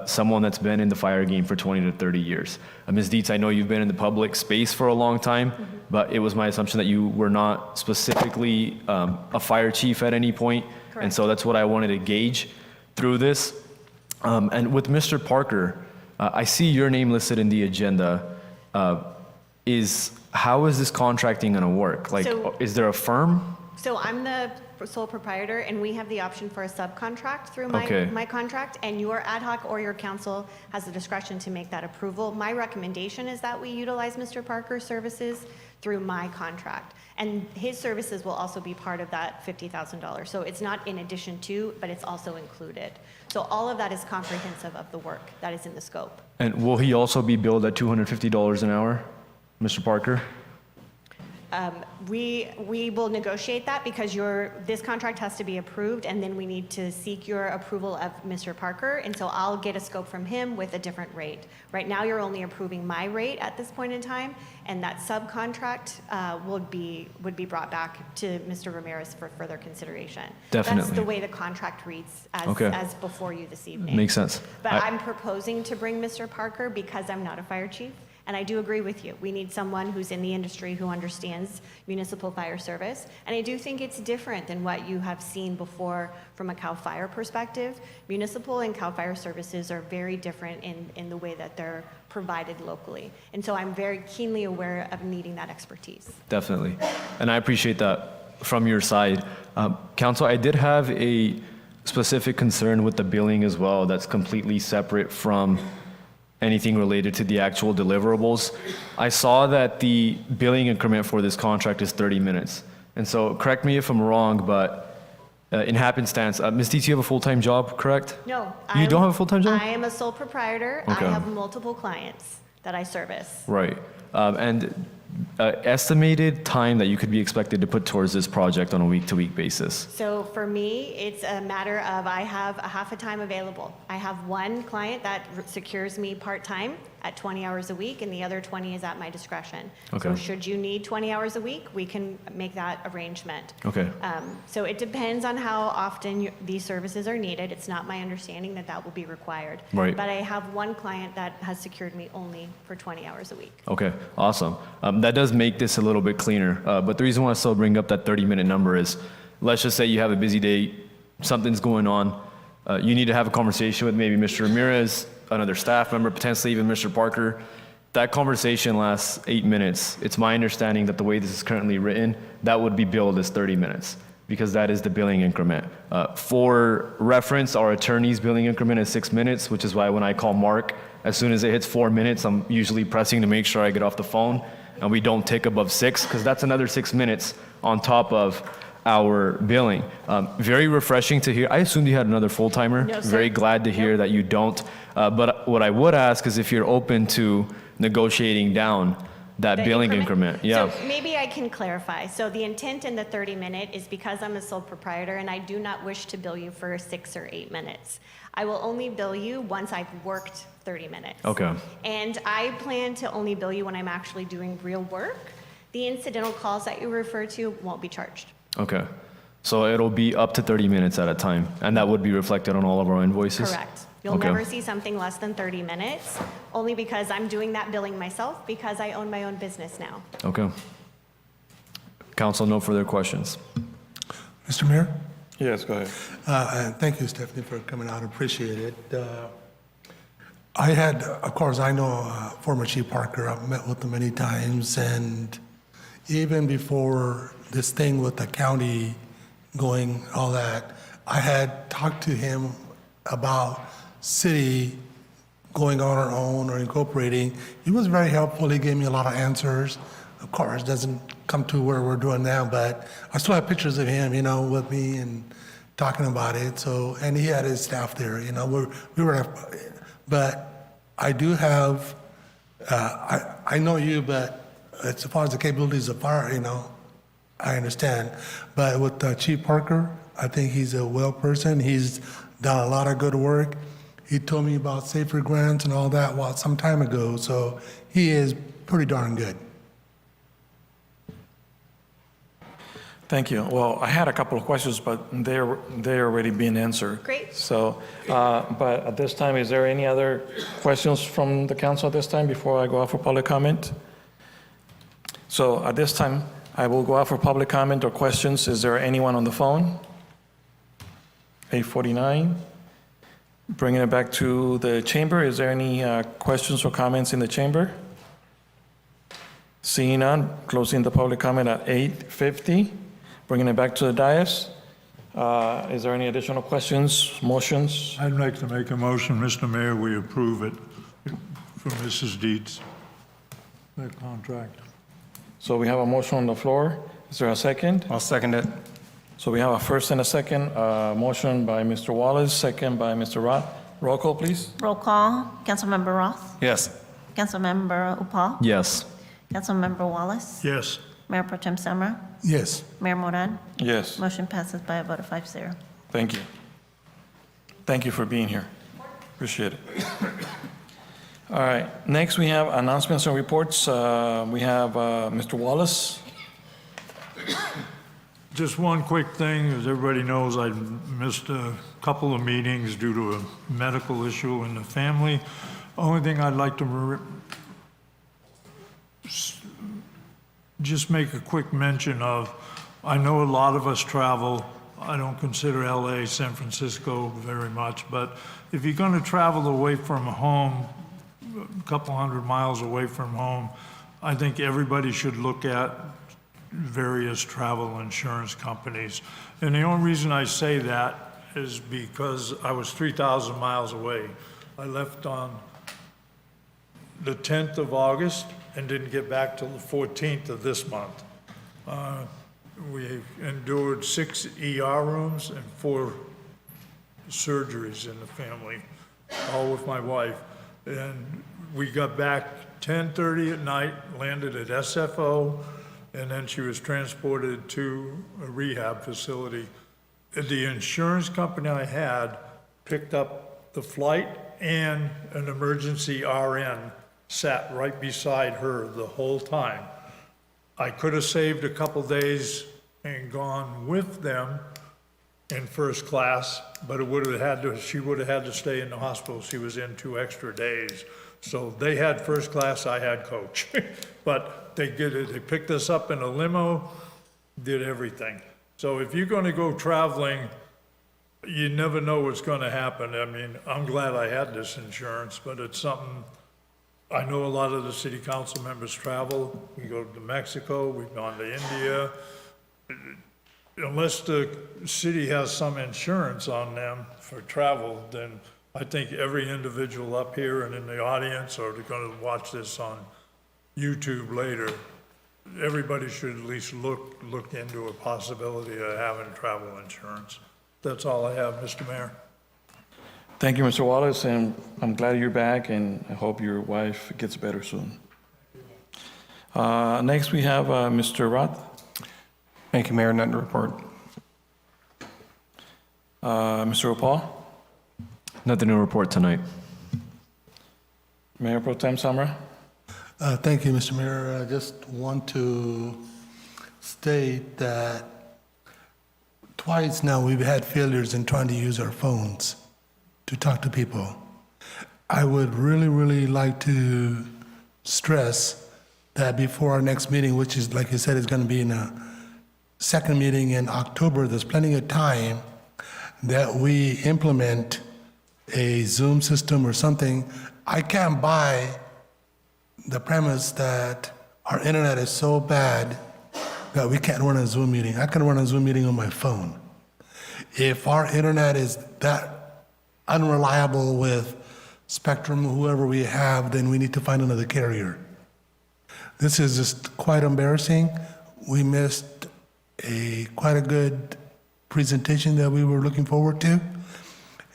someone that's been in the fire game for 20 to 30 years. Ms. Dietz, I know you've been in the public space for a long time, but it was my assumption that you were not specifically a fire chief at any point. Correct. And so that's what I wanted to gauge through this. And with Mr. Parker, I see your name listed in the agenda. How is this contracting going to work? Like, So- is there a firm? So I'm the sole proprietor, and we have the option for a subcontract through my, Okay. my contract, and your ad hoc or your council has the discretion to make that approval. My recommendation is that we utilize Mr. Parker's services through my contract, and his services will also be part of that $50,000. So it's not in addition to, but it's also included. So all of that is comprehensive of the work that is in the scope. And will he also be billed at $250 an hour, Mr. Parker? We will negotiate that because this contract has to be approved, and then we need to seek your approval of Mr. Parker, and so I'll get a scope from him with a different rate. Right now, you're only approving my rate at this point in time, and that subcontract would be brought back to Mr. Ramirez for further consideration. That's Definitely. the way the contract reads Okay. as before you this evening. Makes sense. But I'm proposing to bring Mr. Parker because I'm not a fire chief. And I do agree with you. We need someone who's in the industry who understands municipal fire service. And I do think it's different than what you have seen before from a CAL FIRE perspective. Municipal and CAL FIRE services are very different in the way that they're provided locally. And so I'm very keenly aware of needing that expertise. Definitely. And I appreciate that from your side. Council, I did have a specific concern with the billing as well that's completely separate from anything related to the actual deliverables. I saw that the billing increment for this contract is 30 minutes. And so correct me if I'm wrong, but in happenstance, Ms. Dietz, you have a full-time job, correct? No. You don't have a full-time job? I am a sole proprietor. Okay. I have multiple clients that I service. Right. And estimated time that you could be expected to put towards this project on a week-to-week basis? So for me, it's a matter of I have a half a time available. I have one client that secures me part-time at 20 hours a week, and the other 20 is at my discretion. Okay. So should you need 20 hours a week, we can make that arrangement. Okay. So it depends on how often these services are needed. It's not my understanding that that will be required. Right. But I have one client that has secured me only for 20 hours a week. Okay, awesome. That does make this a little bit cleaner. But the reason why I still bring up that 30-minute number is, let's just say you have a busy day, something's going on. You need to have a conversation with maybe Mr. Ramirez, another staff member, potentially even Mr. Parker. That conversation lasts 8 minutes. It's my understanding that the way this is currently written, that would be billed as 30 minutes because that is the billing increment. For reference, our attorney's billing increment is 6 minutes, which is why when I call Mark, as soon as it hits 4 minutes, I'm usually pressing to make sure I get off the phone and we don't tick above 6 because that's another 6 minutes on top of our billing. Very refreshing to hear. I assumed you had another full-timer. No, sir. Very glad to hear that you don't. But what I would ask is if you're open to negotiating down that The billing increment. Yeah. So maybe I can clarify. So the intent in the 30-minute is because I'm a sole proprietor and I do not wish to bill you for 6 or 8 minutes. I will only bill you once I've worked 30 minutes. Okay. And I plan to only bill you when I'm actually doing real work. The incidental calls that you refer to won't be charged. Okay. So it'll be up to 30 minutes at a time, and that would be reflected on all of our invoices? Correct. You'll Okay. never see something less than 30 minutes, only because I'm doing that billing myself because I own my own business now. Okay. Council, no further questions. Mr. Mayor? Yes, go ahead. And thank you, Stephanie, for coming out. Appreciate it. I had, of course, I know former Chief Parker. I've met with him many times, and even before this thing with the county going, all that, I had talked to him about city going on our own or incorporating. He was very helpful. He gave me a lot of answers. Of course, it doesn't come to where we're doing now, but I still have pictures of him, with me and talking about it. So, and he had his staff there, but I do have, I know you, but as far as the capabilities of fire, I understand. But with Chief Parker, I think he's a well person. He's done a lot of good work. He told me about safer grants and all that some time ago. So he is pretty darn good. Thank you. Well, I had a couple of questions, but they're already being answered. Great. So, but at this time, is there any other questions from the council at this time before I go out for public comment? So at this time, I will go out for public comment or questions. Is there anyone on the phone? 8:49. Bringing it back to the chamber. Is there any questions or comments in the chamber? Seeing none, closing the public comment at 8:50. Bringing it back to the dais. Is there any additional questions, motions? I'd like to make a motion, Mr. Mayor, we approve it for Mrs. Dietz, that contract. So we have a motion on the floor. Is there a second? I'll second it. So we have a first and a second. Motion by Mr. Wallace, second by Mr. Roth. Roll call, please. Roll call. Councilmember Roth. Yes. Councilmember Upal. Yes. Councilmember Wallace. Yes. Mayor Pro Tem Samra. Yes. Mayor Moran. Yes. Motion passes by a vote of 5-0. Thank you. Thank you for being here. Appreciate it. All right. Next, we have announcements and reports. We have Mr. Wallace. Just one quick thing, as everybody knows, I missed a couple of meetings due to a medical issue in the family. Only thing I'd like to just make a quick mention of, I know a lot of us travel. I don't consider LA, San Francisco very much, but if you're going to travel away from home, a couple hundred miles away from home, I think everybody should look at various travel insurance companies. And the only reason I say that is because I was 3,000 miles away. I left on the 10th of August and didn't get back till the 14th of this month. We endured 6 ER rooms and 4 surgeries in the family, all with my wife. And we got back 10:30 at night, landed at SFO, and then she was transported to a rehab facility. The insurance company I had picked up the flight, and an emergency RN sat right beside her the whole time. I could have saved a couple days and gone with them in first class, but she would have had to stay in the hospital. She was in 2 extra days. So they had first class, I had coach. But they picked us up in a limo, did everything. So if you're gonna go traveling, you never know what's gonna happen. I mean, I'm glad I had this insurance, but it's something, I know a lot of the city council members travel. We go to Mexico, we've gone to India. Unless the city has some insurance on them for travel, then I think every individual up here and in the audience, or they're gonna watch this on YouTube later, everybody should at least look into a possibility of having travel insurance. That's all I have, Mr. Mayor. Thank you, Mr. Wallace, and I'm glad you're back, and I hope your wife gets better soon. Next, we have Mr. Roth. Thank you, Mayor. Nothing to report. Mr. Opal. Nothing to report tonight. Mayor Pro Tem Samra. Thank you, Mr. Mayor. I just want to state that twice now we've had failures in trying to use our phones to talk to people. I would really, really like to stress that before our next meeting, which is, like you said, is going to be in a second meeting in October, there's plenty of time that we implement a Zoom system or something. I can't buy the premise that our internet is so bad that we can't run a Zoom meeting. I can run a Zoom meeting on my phone. If our internet is that unreliable with Spectrum, whoever we have, then we need to find another carrier. This is just quite embarrassing. We missed quite a good presentation that we were looking forward to.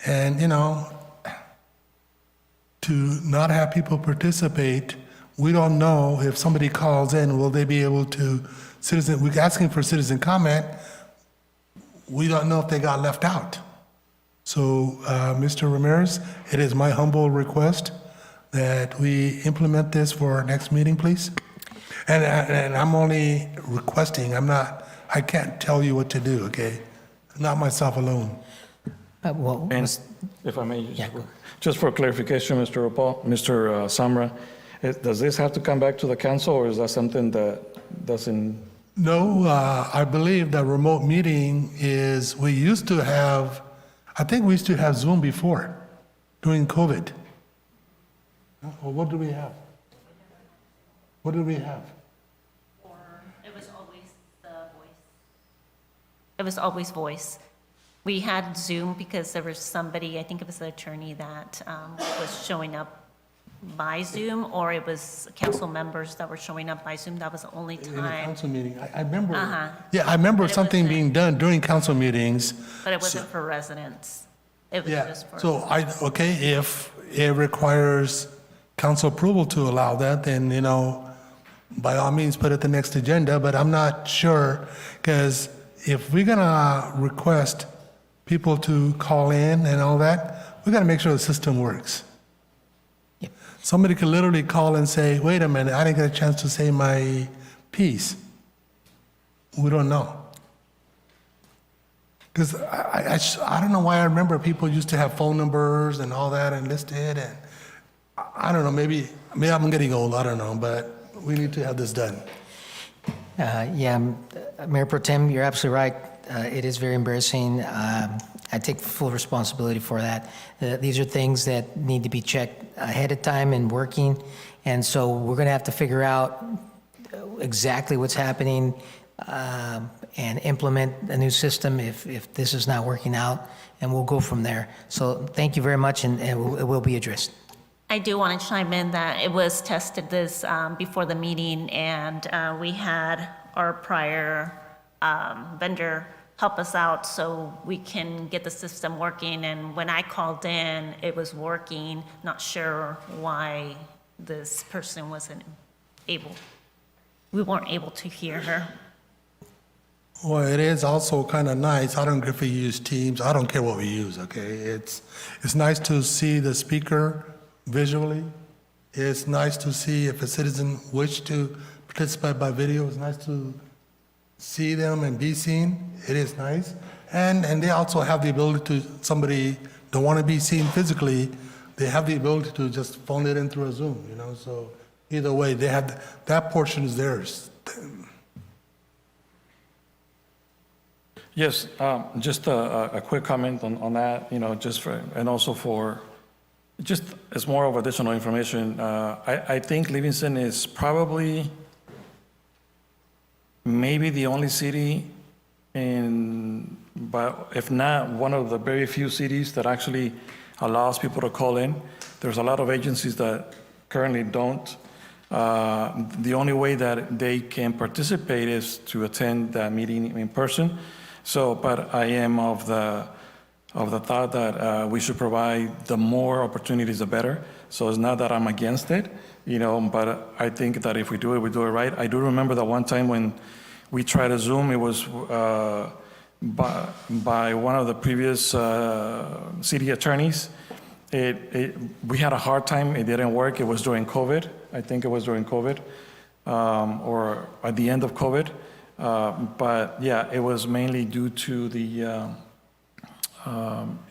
And, you know, to not have people participate, we don't know if somebody calls in, will they be able to we're asking for citizen comment. We don't know if they got left out. So, Mr. Ramirez, it is my humble request that we implement this for our next meeting, please. And I'm only requesting, I can't tell you what to do, okay? Not myself alone. And if I may, just for clarification, Mr. Samra, does this have to come back to the council, or is that something that doesn't? No, I believe that remote meeting is, I think we used to have Zoom before, during COVID. Well, what do we have? What did we have? It was always the voice. It was always voice. We had Zoom because there was somebody, I think it was the attorney that was showing up by Zoom, or it was council members that were showing up by Zoom. That was the only In a time. council meeting, I remember. Uh-huh. Yeah, I remember But it something wasn't- being done during council meetings. But it wasn't for residents. It was Yeah, just for. so if it requires council approval to allow that, then, you know, by all means, put it the next agenda, but I'm not sure, because if we're gonna request people to call in and all that, we gotta make sure the system works. Somebody could literally call and say, wait a minute, I didn't get a chance to say my piece. We don't know. Because I don't know why I remember people used to have phone numbers and all that and listed, and I don't know, maybe I'm getting old, I don't know, but we need to have this done. Mayor Pro Tem, you're absolutely right. It is very embarrassing. I take full responsibility for that. These are things that need to be checked ahead of time and working, and so we're going to have to figure out exactly what's happening and implement a new system if this is not working out, and we'll go from there. So thank you very much, and it will be addressed. I do want to chime in that it was tested this before the meeting, and we had our prior vendor help us out so we can get the system working. And when I called in, it was working. Not sure why this person wasn't able. We weren't able to hear her. Well, it is also kind of nice. I don't care if we use Teams. I don't care what we use, okay? It's nice to see the speaker visually. It's nice to see if a citizen wishes to participate by video. It's nice to see them and be seen. It is nice. And they also have the ability to, somebody don't want to be seen physically, they have the ability to just phone it in through a Zoom, you know? So either way, they have, that portion is theirs. Yes, just a quick comment on that, you know, just for, and also for, just as more of additional information, I think Livingston is probably maybe the only city but if not, one of the very few cities that actually allows people to call in. There's a lot of agencies that currently don't. The only way that they can participate is to attend that meeting in person. So, but I am of the thought that we should provide the more opportunities, the better. So it's not that I'm against it, you know, but I think that if we do it right. I do remember that one time when we tried a Zoom, it was by one of the previous city attorneys. We had a hard time, it didn't work. It was during COVID. I think it was during COVID or at the end of COVID. But yeah, it was mainly due to the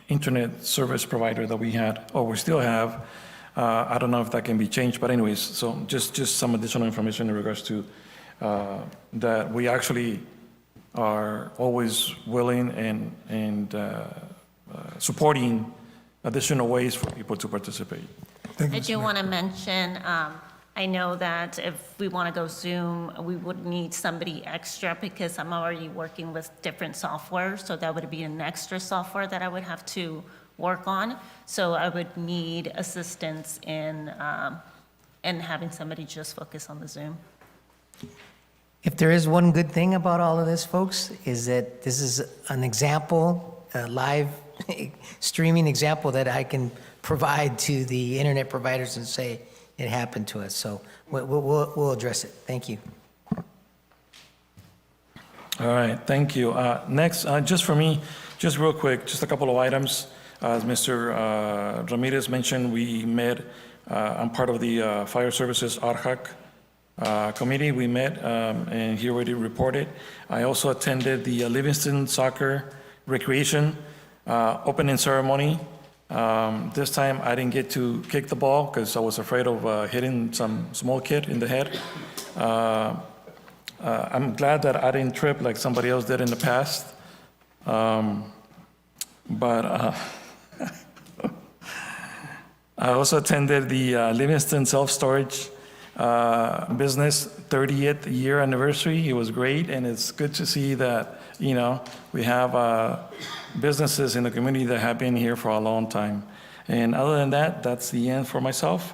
internet service provider that we had, or we still have. I don't know if that can be changed, but anyways, so just some additional information in regards to that we actually are always willing and supporting additional ways for people to participate. I do want to mention, I I know that if we want to go Zoom, we would need somebody extra because I'm already working with different software, so that would be an extra software that I would have to work on. So I would need assistance in having somebody just focus on the Zoom. If there is one good thing about all of this, folks, is that this is an example, a live streaming example that I can provide to the internet providers and say it happened to us. So we'll address it. Thank you. All right, thank you. Next, just for me, just real quick, just a couple of items. As Mr. Ramirez mentioned, we met, I'm part of the Fire Services ARHAC committee. We met, and he already reported. I also attended the Livingston Soccer Recreation opening ceremony. This time I didn't get to kick the ball because I was afraid of hitting some small kid in the head. I'm glad that I didn't trip like somebody else did in the past. But I also attended the Livingston Self-Storage business 30th year anniversary. It was great, and it's good to see that, you know, we have businesses in the community that have been here for a long time. And other than that, that's the end for myself.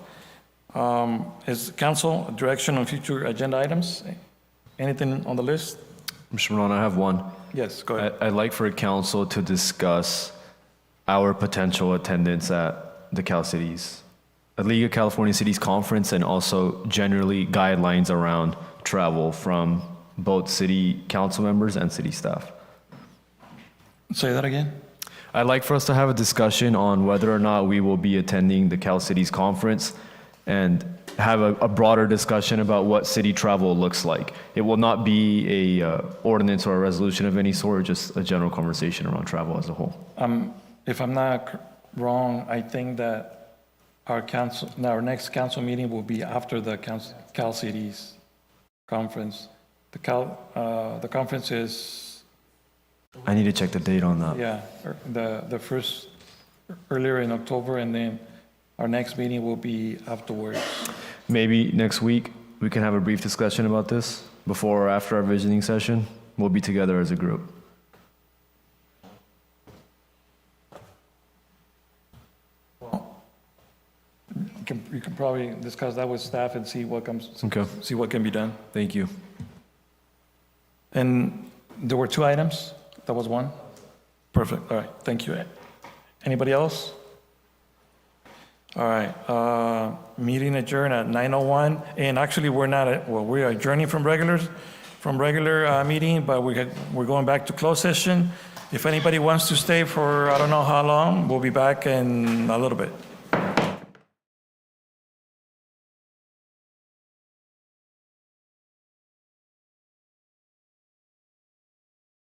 Is council direction on future agenda items? Anything on the list? Mr. Morone, I have one. Yes, go ahead. I'd like for council to discuss our potential attendance at the League of California Cities Conference, and also generally guidelines around travel from both city council members and city staff. Say that again? I'd like for us to have a discussion on whether or not we will be attending the Cal Cities Conference and have a broader discussion about what city travel looks like. It will not be a ordinance or a resolution of any sort, just a general conversation around travel as a whole. If I'm not wrong, I think that our next council meeting will be after the Cal Cities Conference. The conference is, I need to check the date on that. yeah, the first, earlier in October, and then our next meeting will be afterwards. Maybe next week we can have a brief discussion about this before or after our visioning session. We'll be together as a group. You can probably discuss that with staff and see what see what can be done. Thank you. And there were 2 items? That was one? Perfect, all right, thank you. Anybody else? All right, meeting adjourned at 9:01, and actually we're not, we are adjourning from regular meeting, but we're going back to closed session. If anybody wants to stay for I don't know how long, we'll be back in a little bit.